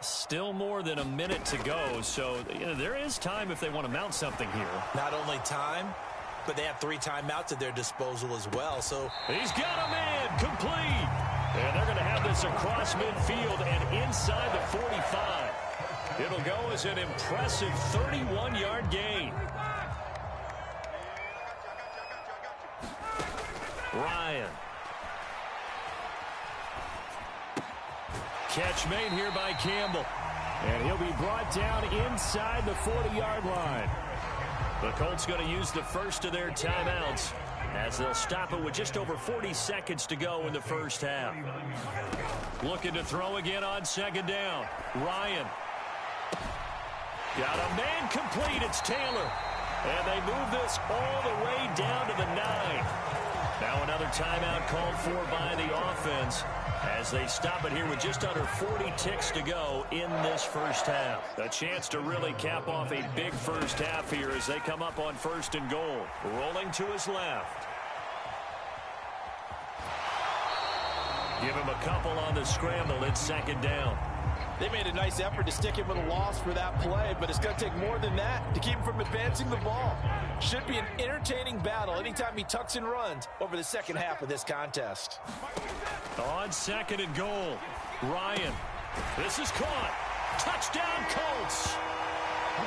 Speaker 5: Still more than a minute to go, so there is time if they want to mount something here.
Speaker 3: Not only time, but they have 3 timeouts at their disposal as well. So
Speaker 5: he's got a man complete. And they're going to have this across midfield and inside the 45. It'll go as an impressive 31-yard gain. Ryan. Catch made here by Campbell.
Speaker 1: And he'll be brought down inside the 40-yard line.
Speaker 5: The Colts going to use the first of their timeouts as they'll stop it with just over 40 seconds to go in the first half. Looking to throw again on second down. Ryan. Got a man complete. It's Taylor. And they move this all the way down to the 9. Now another timeout called for by the offense as they stop it here with just under 40 ticks to go in this first half. A chance to really cap off a big first half here as they come up on 1st and goal. Rolling to his left. Give him a couple on the scramble. It's 2nd down.
Speaker 3: They made a nice effort to stick him with a loss for that play, but it's going to take more than that to keep him from advancing the ball. Should be an entertaining battle anytime he tucks and runs over the second half of this contest.
Speaker 5: On 2nd and goal, Ryan. This is caught. Touchdown, Colts.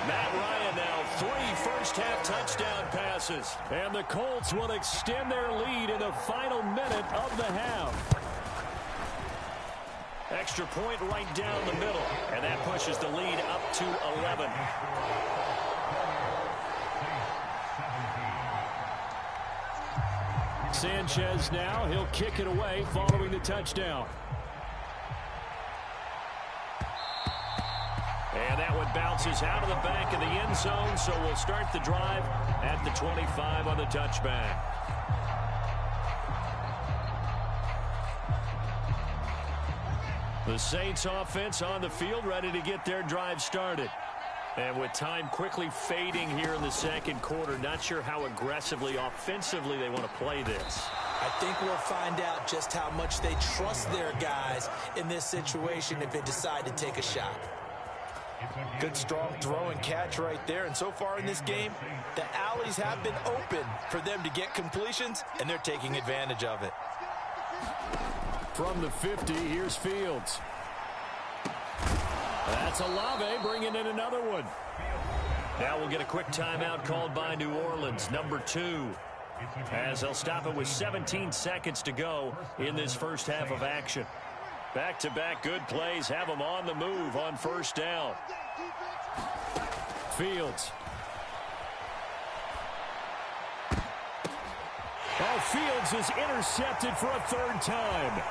Speaker 5: Matt Ryan now 3 first-half touchdown passes.
Speaker 1: And the Colts will extend their lead in the final minute of the half.
Speaker 5: Extra point right down the middle, and that pushes the lead up to 11.
Speaker 1: Sanchez now, he'll kick it away following the touchdown.
Speaker 5: And that one bounces out of the back of the end zone, so we'll start the drive at the 25 on the touchback. The Saints offense on the field ready to get their drive started. And with time quickly fading here in the second quarter, not sure how aggressively, offensively they want to play this.
Speaker 2: I think we'll find out just how much they trust their guys in this situation if they decide to take a shot.
Speaker 3: Good strong throw and catch right there. And so far in this game, the alleys have been open for them to get completions, and they're taking advantage of it.
Speaker 1: From the 50, here's Fields. That's Olave bringing in another one.
Speaker 5: Now we'll get a quick timeout called by New Orleans, number 2. As they'll stop it with 17 seconds to go in this first half of action. Back-to-back good plays have them on the move on 1st down.
Speaker 1: Fields. Oh, Fields is intercepted for a 3rd time.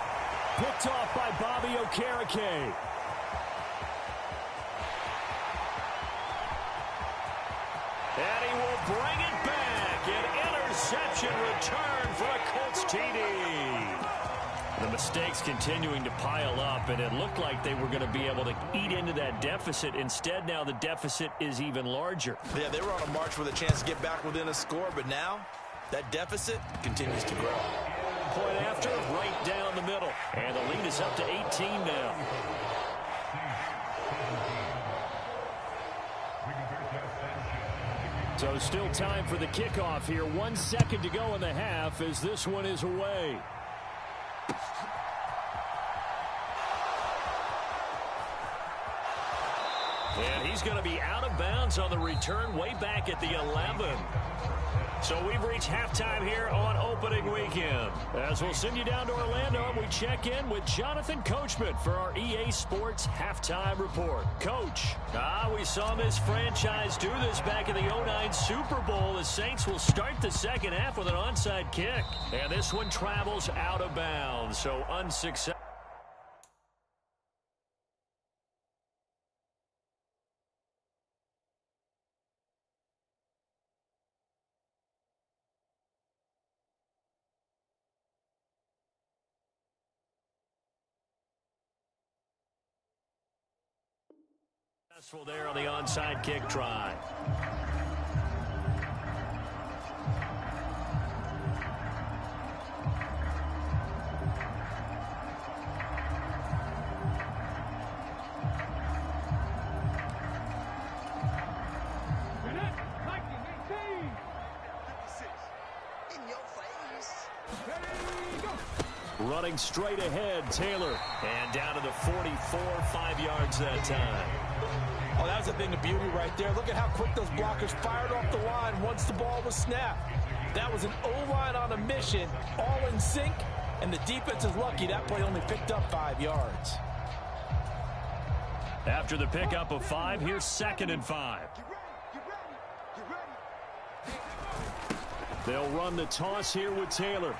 Speaker 1: Picked off by Bobby Okereke.
Speaker 5: And he will bring it back. An interception return for a Colts TD. The mistakes continuing to pile up, and it looked like they were going to be able to eat into that deficit. Instead, now the deficit is even larger.
Speaker 3: Yeah, they were on a march with a chance to get back within a score, but now that deficit continues to grow.
Speaker 5: Point after, right down the middle. And the lead is up to 18 now.
Speaker 1: So still time for the kickoff here. 1 second to go in the half as this one is away.
Speaker 5: And he's going to be out of bounds on the return way back at the 11. So we've reached halftime here on opening weekend. As we'll send you down to Orlando, and we check in with Jonathan Coachman for our EA Sports Halftime Report. Coach, we saw this franchise do this back in the 09 Super Bowl. The Saints will start the second half with an onside kick. And this one travels out of bounds, so unsuccessful. Successful there on the onside kick try.
Speaker 1: Running straight ahead, Taylor.
Speaker 5: And down to the 44, 5 yards that time.
Speaker 2: Oh, that was a thing of beauty right there. Look at how quick those blockers fired off the line once the ball was snapped. That was an O-line on a mission, all in sync, and the defense is lucky that play only picked up 5 yards.
Speaker 1: After the pickup of 5, here's 2nd and 5. They'll run the toss here with Taylor.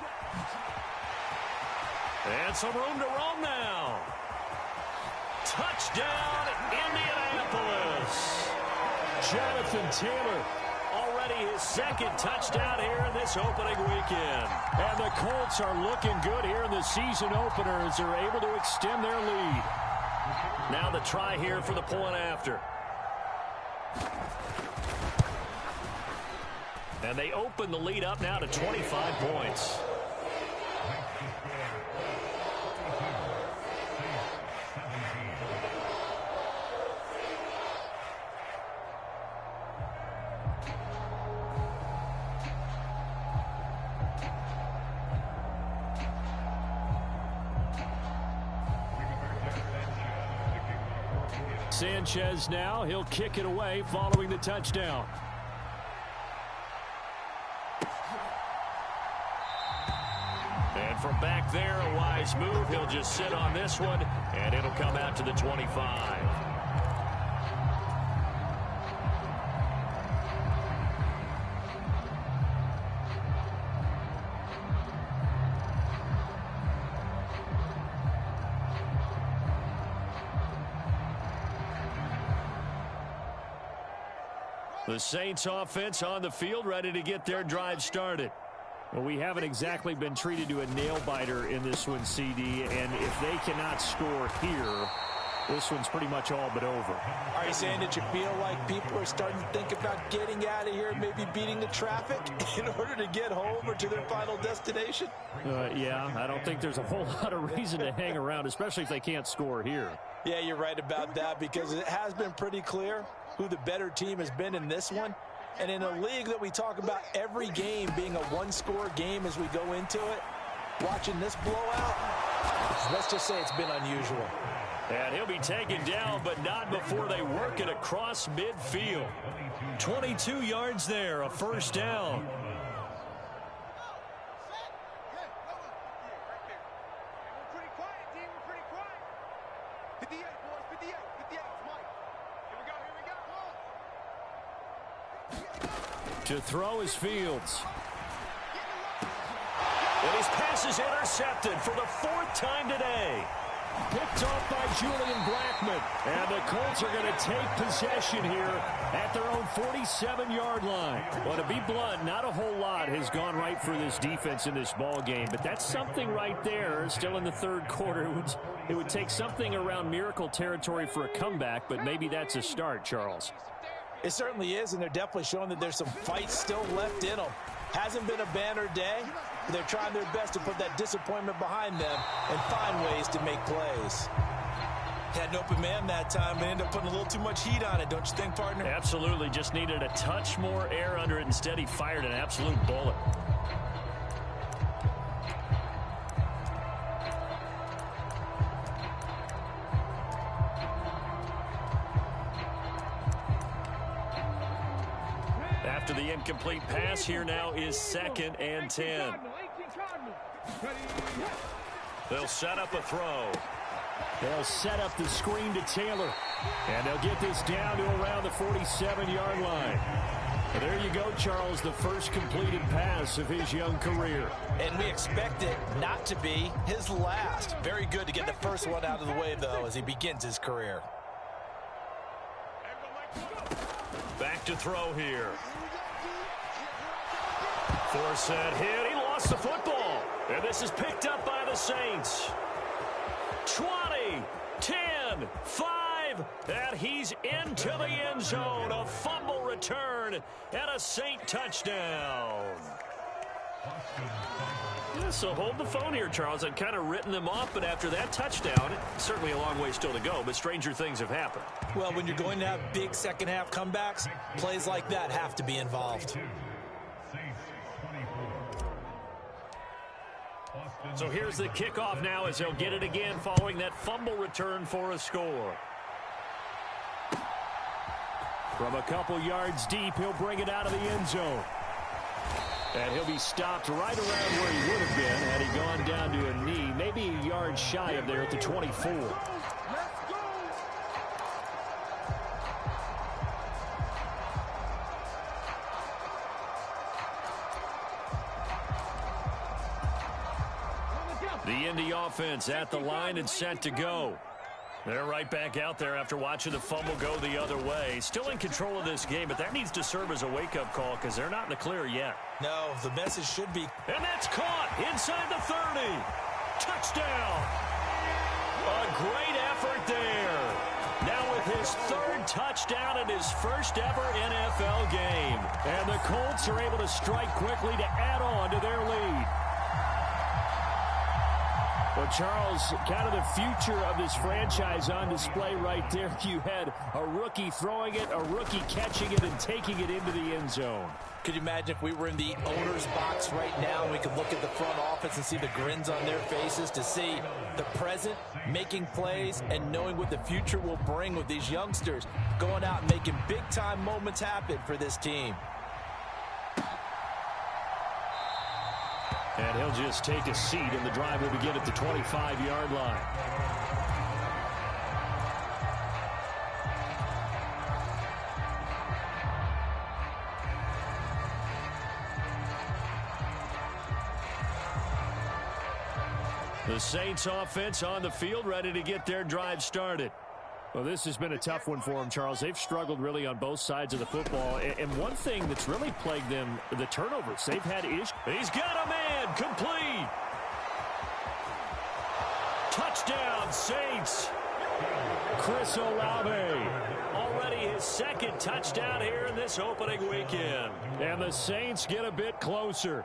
Speaker 1: And some room to roam now. Touchdown, Indianapolis. Jonathan Taylor, already his 2nd touchdown here in this opening weekend. And the Colts are looking good here in the season opener as they're able to extend their lead. Now the try here for the point after. And they open the lead up now to 25 points. Sanchez now, he'll kick it away following the touchdown. And from back there, a wise move. He'll just sit on this one, and it'll come out to the 25. The Saints offense on the field, ready to get their drive started. Well, we haven't exactly been treated to a nail-biter in this one, CD, and if they cannot score here, this one's pretty much all but over.
Speaker 2: Are you saying that you feel like people are starting to think about getting out of here, maybe beating the traffic in order to get home or to their final destination?
Speaker 1: Yeah, I don't think there's a whole lot of reason to hang around, especially if they can't score here.
Speaker 2: Yeah, you're right about that because it has been pretty clear who the better team has been in this one. And in a league that we talk about every game being a one-score game as we go into it, watching this blowout, let's just say it's been unusual.
Speaker 1: And he'll be taken down, but not before they work it across midfield. 22 yards there, a first down. To throw is Fields.
Speaker 5: And his pass is intercepted for the 4th time today.
Speaker 1: Picked off by Julian Blackman. And the Colts are going to take possession here at their own 47-yard line. Well, to be blunt, not a whole lot has gone right for this defense in this ball game, but that's something right there. Still in the 3rd quarter. It would take something around miracle territory for a comeback, but maybe that's a start, Charles.
Speaker 2: It certainly is, and they're definitely showing that there's some fight still left in them. Hasn't been a banner day. They're trying their best to put that disappointment behind them and find ways to make plays. Had an open man that time and ended up putting a little too much heat on it, don't you think, partner?
Speaker 1: Absolutely. Just needed a touch more air under it. Instead, he fired an absolute bullet. After the incomplete pass, here now is 2nd and 10. They'll set up a throw. They'll set up the screen to Taylor. And they'll get this down to around the 47-yard line. And there you go, Charles, the first completed pass of his young career.
Speaker 2: And we expect it not to be his last. Very good to get the first one out of the way, though, as he begins his career.
Speaker 5: Back to throw here. Forsett hit. He lost the football. And this is picked up by the Saints. 20, 10, 5, and he's into the end zone. A fumble return and a Saint touchdown. Yeah, so hold the phone here, Charles. I'd kind of written them off, but after that touchdown, certainly a long way still to go, but stranger things have happened.
Speaker 2: Well, when you're going to have big second-half comebacks, plays like that have to be involved.
Speaker 1: So here's the kickoff now as they'll get it again following that fumble return for a score. From a couple yards deep, he'll bring it out of the end zone. And he'll be stopped right around where he would have been had he gone down to a knee, maybe a yard shy of there at the 24. The Indy offense at the line and set to go. They're right back out there after watching the fumble go the other way. Still in control of this game, but that needs to serve as a wake-up call because they're not in the clear yet.
Speaker 2: No, the message should be.
Speaker 1: And that's caught inside the 30. Touchdown. A great effort there. Now with his third touchdown in his first ever NFL game. And the Colts are able to strike quickly to add on to their lead. Well, Charles, kind of the future of this franchise on display right there. You had a rookie throwing it, a rookie catching it, and taking it into the end zone.
Speaker 2: Could you imagine if we were in the owner's box right now and we could look at the front office and see the grins on their faces, to see the present making plays and knowing what the future will bring with these youngsters going out and making big-time moments happen for this team.
Speaker 1: And he'll just take a seat, and the drive will begin at the 25-yard line. The Saints offense on the field, ready to get their drive started. Well, this has been a tough one for them, Charles. They've struggled really on both sides of the football. And one thing that's really plagued them, the turnovers. They've had issues. He's got a man, complete. Touchdown, Saints. Chris Olave. Already his second touchdown here in this opening weekend. And the Saints get a bit closer.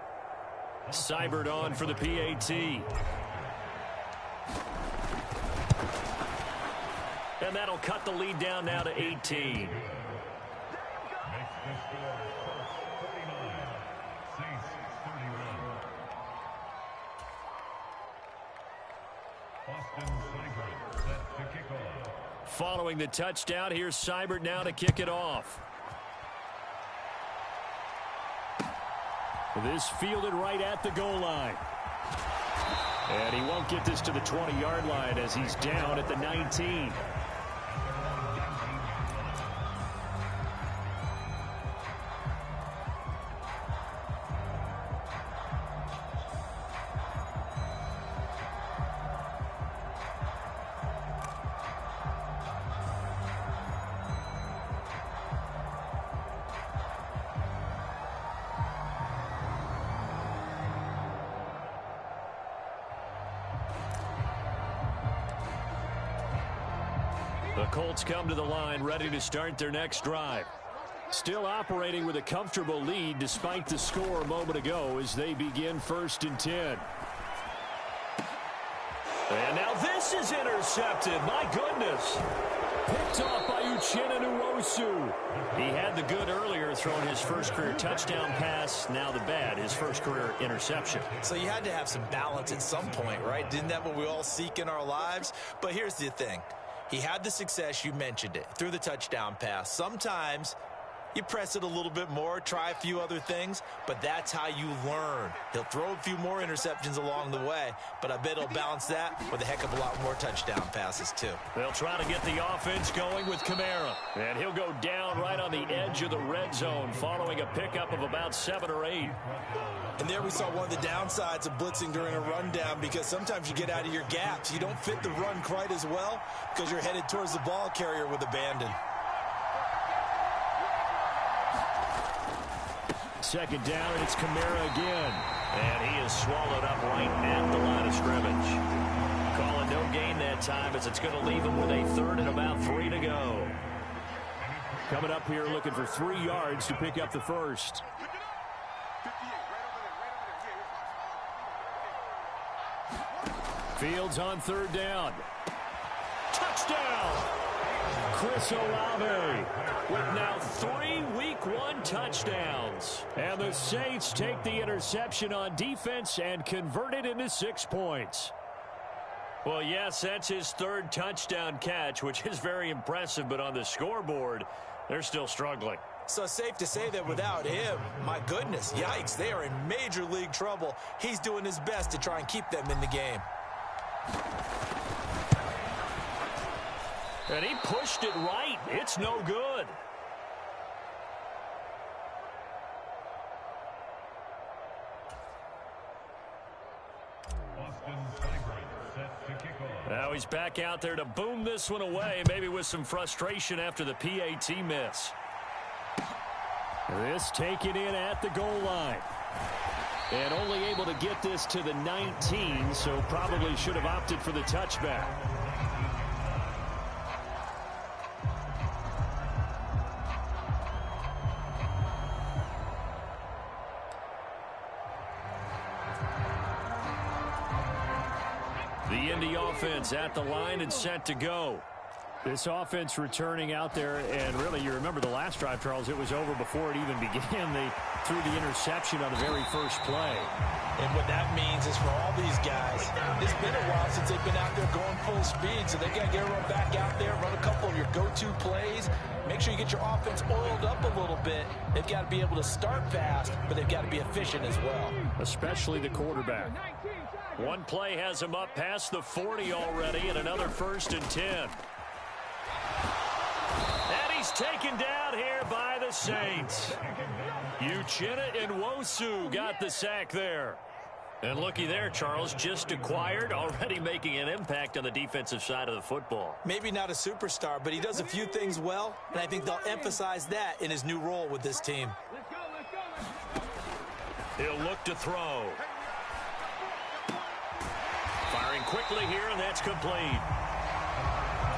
Speaker 1: Seibert on for the PAT. And that'll cut the lead down now to 18. Following the touchdown, here's Seibert now to kick it off. This fielded right at the goal line. And he won't get this to the 20-yard line as he's down at the 19. The Colts come to the line, ready to start their next drive. Still operating with a comfortable lead despite the score a moment ago as they begin 1st and 10. And now this is intercepted. My goodness. Picked off by Uchenna Nwosu. He had the good earlier, throwing his first career touchdown pass. Now the bad, his first career interception.
Speaker 2: So you had to have some balance at some point, right? Didn't that what we all seek in our lives? But here's the thing. He had the success, you mentioned it, through the touchdown pass. Sometimes you press it a little bit more, try a few other things, but that's how you learn. He'll throw a few more interceptions along the way, but I bet he'll balance that with a heck of a lot more touchdown passes too.
Speaker 1: They'll try to get the offense going with Kamara. And he'll go down right on the edge of the red zone following a pickup of about 7 or 8.
Speaker 2: And there we saw one of the downsides of blitzing during a rundown, because sometimes you get out of your gaps. You don't fit the run quite as well because you're headed towards the ball carrier with abandon.
Speaker 1: Second down, and it's Kamara again. And he is swallowed up right at the line of scrimmage. Calling no gain that time as it's going to leave him with a 3rd and about 3 to go. Coming up here looking for 3 yards to pick up the first. Fields on 3rd down. Touchdown! Chris Olave with now 3 Week 1 touchdowns. And the Saints take the interception on defense and convert it into 6 points. Well, yes, that's his 3rd touchdown catch, which is very impressive, but on the scoreboard, they're still struggling.
Speaker 3: So safe to say that without him, my goodness, yikes, they are in major league trouble. He's doing his best to try and keep them in the game.
Speaker 1: And he pushed it right. It's no good. Now he's back out there to boom this one away, maybe with some frustration after the PAT miss. This taken in at the goal line. And only able to get this to the 19, so probably should have opted for the touchback. The Indy offense at the line and set to go. This offense returning out there, and really, you remember the last drive, Charles, it was over before it even began. They threw the interception on the very first play.
Speaker 3: And what that means is for all these guys, it's been a while since they've been out there going full speed, so they got to get everyone back out there, run a couple of your go-to plays, make sure you get your offense oiled up a little bit. They've got to be able to start fast, but they've got to be efficient as well.
Speaker 1: Especially the quarterback. One play has him up past the 40 already, and another 1st and 10. And he's taken down here by the Saints. Uchenna Nwosu got the sack there. And looky there, Charles, just acquired, already making an impact on the defensive side of the football.
Speaker 3: Maybe not a superstar, but he does a few things well, and I think they'll emphasize that in his new role with this team.
Speaker 1: He'll look to throw. Firing quickly here, and that's complete.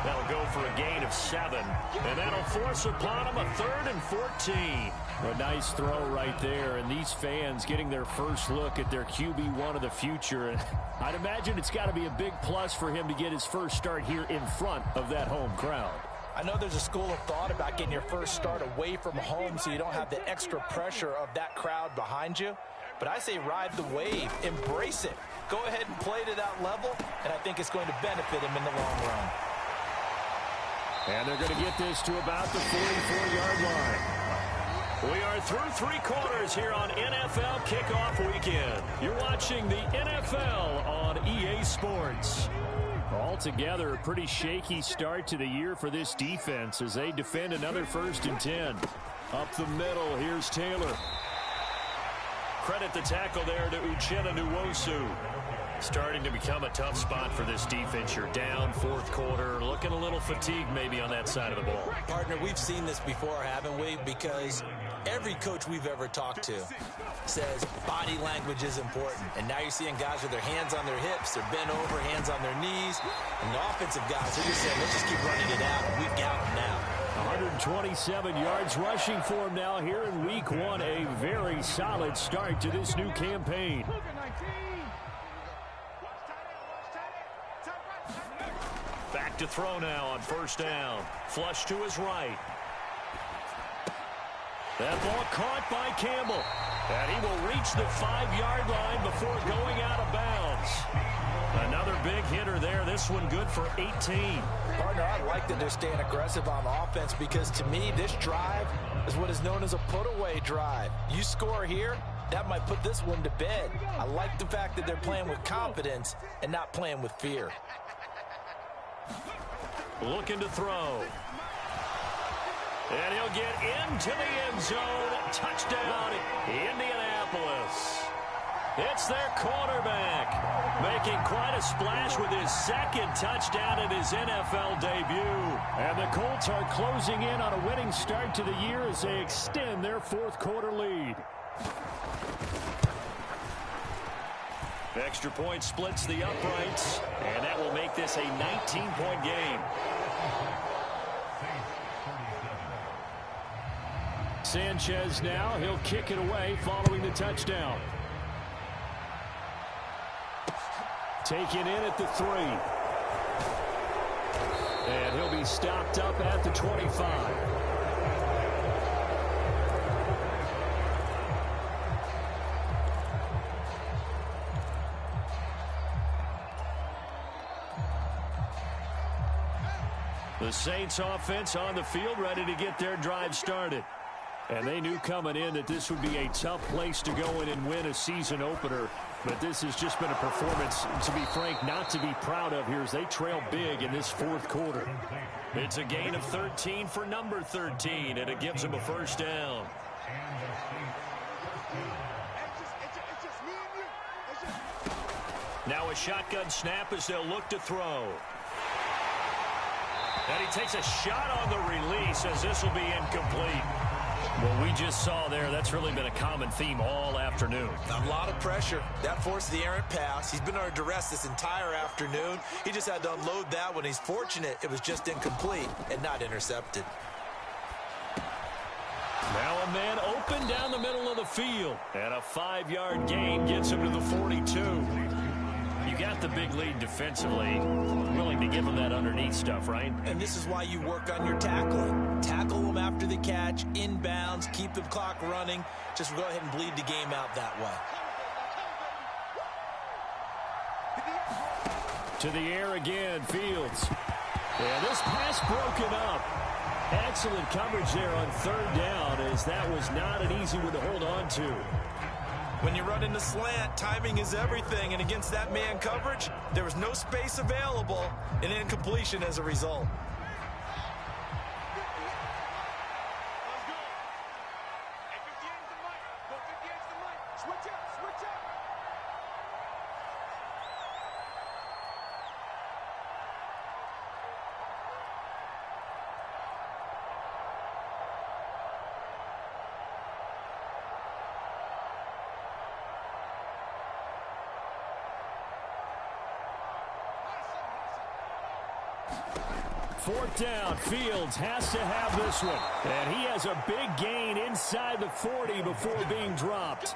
Speaker 1: That'll go for a gain of 7. And that'll force upon him a 3rd and 14. A nice throw right there. And these fans getting their first look at their QB1 of the future. And I'd imagine it's got to be a big plus for him to get his first start here in front of that home crowd.
Speaker 3: I know there's a school of thought about getting your first start away from home so you don't have the extra pressure of that crowd behind you. But I say ride the wave. Embrace it. Go ahead and play to that level, and I think it's going to benefit him in the long run.
Speaker 1: And they're going to get this to about the 44-yard line. We are through 3 quarters here on NFL Kickoff Weekend. You're watching the NFL on EA Sports. Altogether, a pretty shaky start to the year for this defense as they defend another 1st and 10. Up the middle, here's Taylor. Credit the tackle there to Uchenna Nwosu. Starting to become a tough spot for this defense. You're down 4th quarter, looking a little fatigued maybe on that side of the ball.
Speaker 3: Partner, we've seen this before, haven't we? Because every coach we've ever talked to says body language is important. And now you're seeing guys with their hands on their hips, they're bent over, hands on their knees. And the offensive guys are just saying, let's just keep running it out, and we've got them now.
Speaker 1: 127 yards rushing for him now here in Week 1. A very solid start to this new campaign. Back to throw now on 1st down. Flush to his right. That ball caught by Campbell. And he will reach the 5-yard line before going out of bounds. Another big hitter there. This one good for 18.
Speaker 3: Partner, I like that they're staying aggressive on offense because to me, this drive is what is known as a put-away drive. You score here, that might put this one to bed. I like the fact that they're playing with confidence and not playing with fear.
Speaker 1: Looking to throw. And he'll get into the end zone. Touchdown, Indianapolis. It's their quarterback making quite a splash with his 2nd touchdown in his NFL debut. And the Colts are closing in on a winning start to the year as they extend their 4th quarter lead. Extra point splits the uprights, and that will make this a 19-point game. Sanchez now, he'll kick it away following the touchdown. Taken in at the 3. And he'll be stopped up at the 25. The Saints offense on the field, ready to get their drive started. And they knew coming in that this would be a tough place to go in and win a season opener. But this has just been a performance, to be frank, not to be proud of here as they trail big in this fourth quarter.
Speaker 5: It's a gain of 13 for number 13, and it gives them a first down. Now a shotgun snap as they'll look to throw. And he takes a shot on the release as this will be incomplete.
Speaker 1: What we just saw there, that's really been a common theme all afternoon.
Speaker 3: A lot of pressure. That forced the errant pass. He's been under duress this entire afternoon. He just had to unload that one. He's fortunate it was just incomplete and not intercepted.
Speaker 5: Now a man open down the middle of the field. And a 5-yard gain gets him to the 42.
Speaker 1: You got the big lead defensively. Willing to give them that underneath stuff, right?
Speaker 3: And this is why you work on your tackling. Tackle them after the catch, inbounds, keep the clock running. Just go ahead and bleed the game out that way.
Speaker 1: To the air again, Fields. Yeah, this pass broken up. Excellent coverage there on third down, as that was not an easy one to hold on to.
Speaker 3: When you run into slant, timing is everything, and against that man coverage, there was no space available, and incompletion as a result.
Speaker 1: Fourth down, Fields has to have this one. And he has a big gain inside the 40 before being dropped.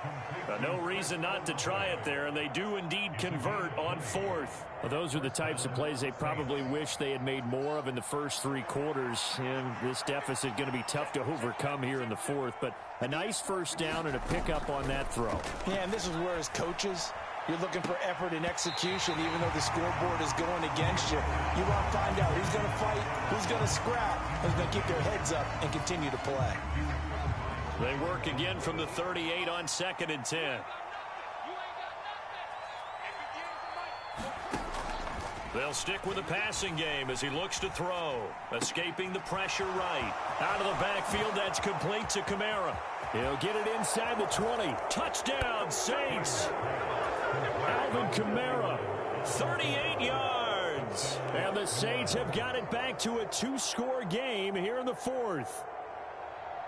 Speaker 5: No reason not to try it there, and they do indeed convert on fourth.
Speaker 1: Well, those are the types of plays they probably wish they had made more of in the first 3 quarters. And this deficit going to be tough to overcome here in the fourth. But a nice first down and a pickup on that throw.
Speaker 2: Yeah, and this is where as coaches, you're looking for effort and execution, even though the scoreboard is going against you. You want to find out who's going to fight, who's going to scrap, who's going to keep their heads up and continue to play.
Speaker 5: They work again from the 38 on 2nd and 10. They'll stick with the passing game as he looks to throw. Escaping the pressure right. Out of the backfield, that's complete to Kamara.
Speaker 1: He'll get it inside the 20.
Speaker 5: Touchdown, Saints!
Speaker 1: Alvin Kamara.
Speaker 5: 38 yards.
Speaker 1: And the Saints have got it back to a 2-score game here in the fourth.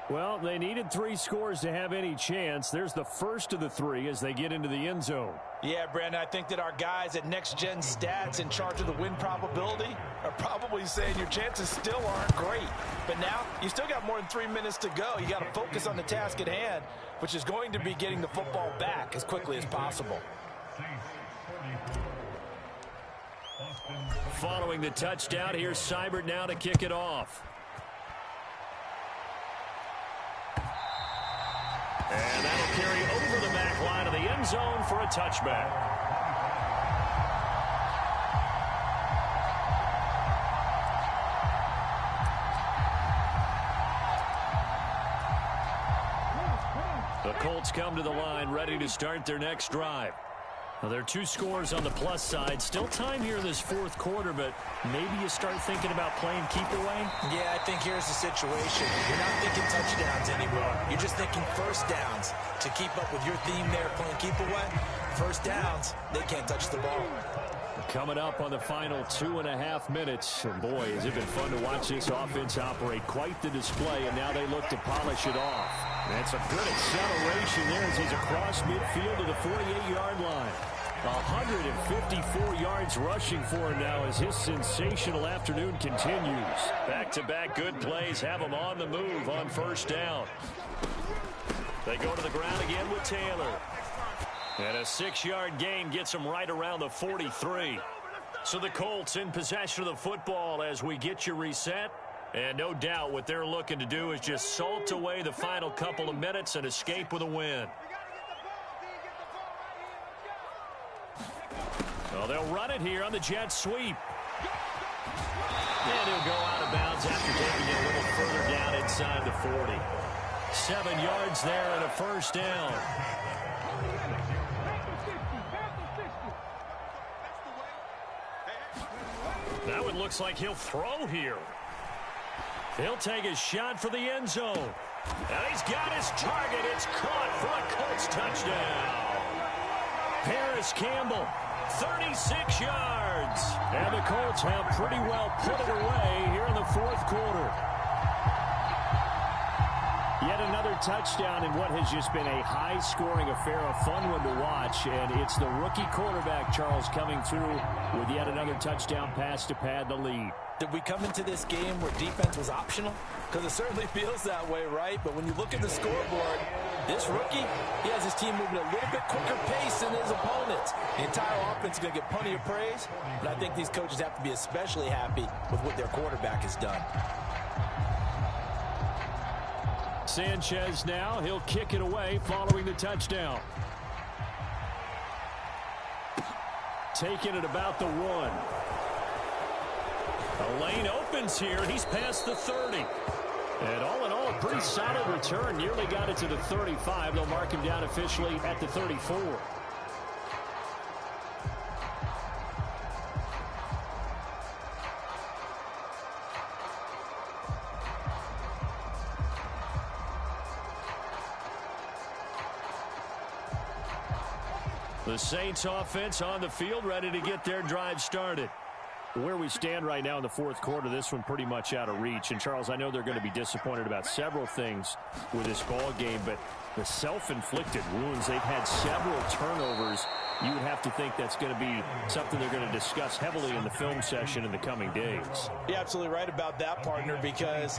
Speaker 1: Well, they needed 3 scores to have any chance. There's the first of the 3 as they get into the end zone.
Speaker 2: Yeah, Brandon, I think that our guys at Next Gen Stats in charge of the win probability are probably saying your chances still aren't great. But now, you still got more than 3 minutes to go. You got to focus on the task at hand, which is going to be getting the football back as quickly as possible.
Speaker 5: Following the touchdown, here's Seibert now to kick it off. And that'll carry over the back line of the end zone for a touchback. The Colts come to the line, ready to start their next drive. Well, there are 2 scores on the plus side. Still time here in this fourth quarter, but maybe you start thinking about playing keep away?
Speaker 3: Yeah, I think here's the situation. You're not thinking touchdowns anymore. You're just thinking first downs. To keep up with your theme there, playing keep away, first downs, they can't touch the ball.
Speaker 1: Coming up on the final 2.5 minutes. And boy, has it been fun to watch this offense operate. Quite the display, and now they look to polish it off. That's a good acceleration there as he's across midfield to the 48-yard line. 154 yards rushing for him now as his sensational afternoon continues.
Speaker 5: Back-to-back good plays have him on the move on first down. They go to the ground again with Taylor. And a 6-yard gain gets him right around the 43. So the Colts in possession of the football as we get you reset. And no doubt what they're looking to do is just salt away the final couple of minutes and escape with a win. Well, they'll run it here on the jet sweep. And he'll go out of bounds after taking it a little further down inside the 40. 7 yards there and a first down. That one looks like he'll throw here. He'll take his shot for the end zone. And he's got his target. It's caught for a Colts touchdown. Paris Campbell, 36 yards. And the Colts have pretty well put it away here in the fourth quarter. Yet another touchdown in what has just been a high-scoring affair, a fun one to watch. And it's the rookie quarterback, Charles, coming through with yet another touchdown pass to pad the lead.
Speaker 3: Did we come into this game where defense was optional? Because it certainly feels that way, right? But when you look at the scoreboard, this rookie, he has his team moving at a little bit quicker pace than his opponents. The entire offense is going to get plenty of praise, but I think these coaches have to be especially happy with what their quarterback has done.
Speaker 1: Sanchez now, he'll kick it away following the touchdown. Taking it about the 1. The lane opens here, and he's past the 30. And all in all, a pretty solid return. Nearly got it to the 35. They'll mark him down officially at the 34. The Saints offense on the field, ready to get their drive started. Where we stand right now in the fourth quarter, this one pretty much out of reach. And, Charles, I know they're going to be disappointed about several things with this ball game, but the self-inflicted wounds, they've had several turnovers. You would have to think that's going to be something they're going to discuss heavily in the film session in the coming days.
Speaker 3: You're absolutely right about that, partner, because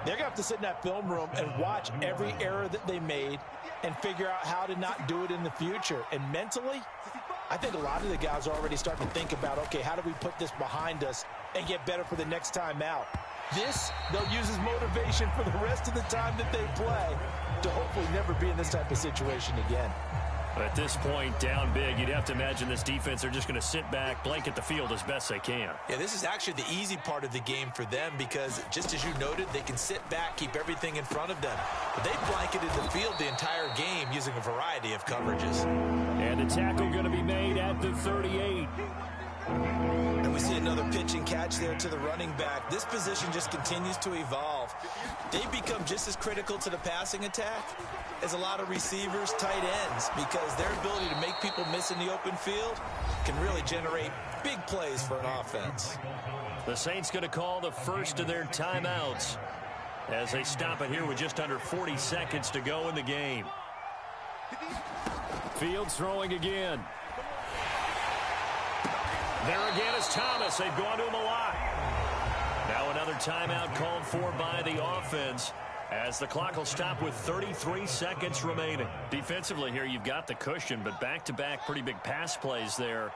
Speaker 3: they're going to have to sit in that film room and watch every error that they made and figure out how to not do it in the future. And mentally, I think a lot of the guys are already starting to think about, okay, how do we put this behind us and get better for the next time out? This, they'll use as motivation for the rest of the time that they play to hopefully never be in this type of situation again.
Speaker 5: At this point, down big, you'd have to imagine this defense are just going to sit back, blanket the field as best they can.
Speaker 3: Yeah, this is actually the easy part of the game for them because, just as you noted, they can sit back, keep everything in front of them. But they blanketed the field the entire game using a variety of coverages.
Speaker 1: And the tackle going to be made at the 38.
Speaker 3: And we see another pitch and catch there to the running back. This position just continues to evolve. They become just as critical to the passing attack as a lot of receivers, tight ends, because their ability to make people miss in the open field can really generate big plays for an offense.
Speaker 5: The Saints going to call the first of their timeouts as they stop it here with just under 40 seconds to go in the game.
Speaker 1: Fields throwing again.
Speaker 5: There again is Thomas. They've gone to him a lot. Now another timeout called for by the offense as the clock will stop with 33 seconds remaining. Defensively here, you've got the cushion, but back-to-back pretty big pass plays there.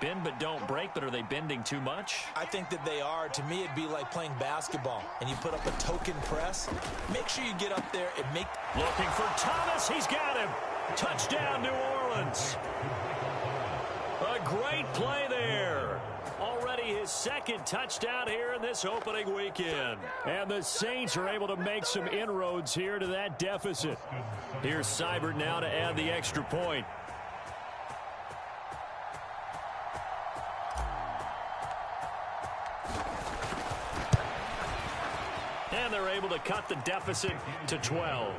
Speaker 5: Bend but don't break, but are they bending too much?
Speaker 3: I think that they are. To me, it'd be like playing basketball, and you put up a token press. Make sure you get up there and make...
Speaker 5: Looking for Thomas. He's got him. Touchdown, New Orleans. A great play there. Already his second touchdown here in this opening weekend.
Speaker 1: And the Saints are able to make some inroads here to that deficit.
Speaker 5: Here's Seibert now to add the extra point. And they're able to cut the deficit to 12.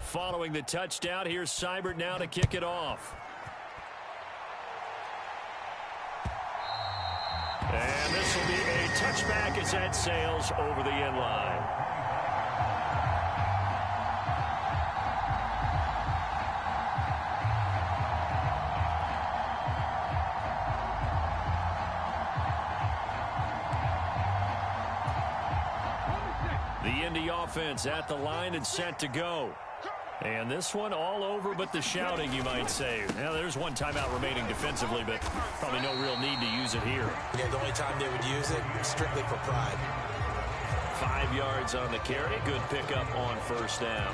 Speaker 5: Following the touchdown, here's Seibert now to kick it off. And this will be a touchback as that sails over the end line.
Speaker 1: The Indy offense at the line and set to go. And this one all over but the shouting, you might say. Now, there's one timeout remaining defensively, but probably no real need to use it here.
Speaker 3: Yeah, the only time they would use it, strictly for pride.
Speaker 1: 5 yards on the carry. Good pickup on first down.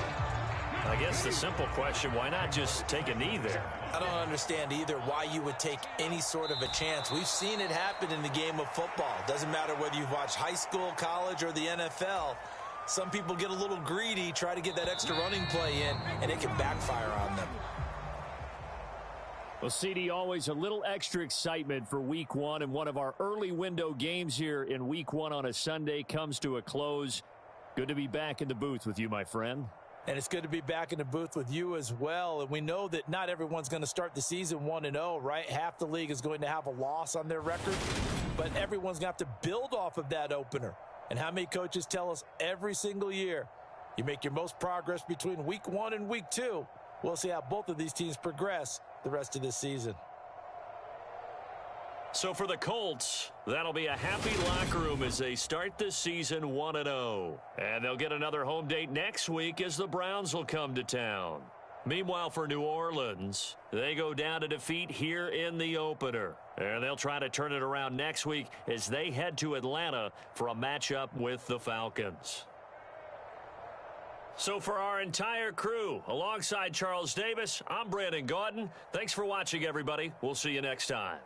Speaker 1: I guess the simple question, why not just take a knee there?
Speaker 3: I don't understand either why you would take any sort of a chance. We've seen it happen in the game of football. Doesn't matter whether you've watched high school, college, or the NFL. Some people get a little greedy, try to get that extra running play in, and it can backfire on them.
Speaker 1: Well, CD, always a little extra excitement for Week 1, and one of our early window games here in Week 1 on a Sunday comes to a close. Good to be back in the booth with you, my friend.
Speaker 3: And it's good to be back in the booth with you as well. And we know that not everyone's going to start the season 1-0, right? Half the league is going to have a loss on their record, but everyone's going to have to build off of that opener. And how many coaches tell us every single year, you make your most progress between Week 1 and Week 2. We'll see how both of these teams progress the rest of this season.
Speaker 1: So for the Colts, that'll be a happy locker room as they start this season 1-0. And they'll get another home date next week as the Browns will come to town. Meanwhile, for New Orleans, they go down to defeat here in the opener. And they'll try to turn it around next week as they head to Atlanta for a matchup with the Falcons. So for our entire crew, alongside Charles Davis, I'm Brandon Gaudin. Thanks for watching, everybody. We'll see you next time.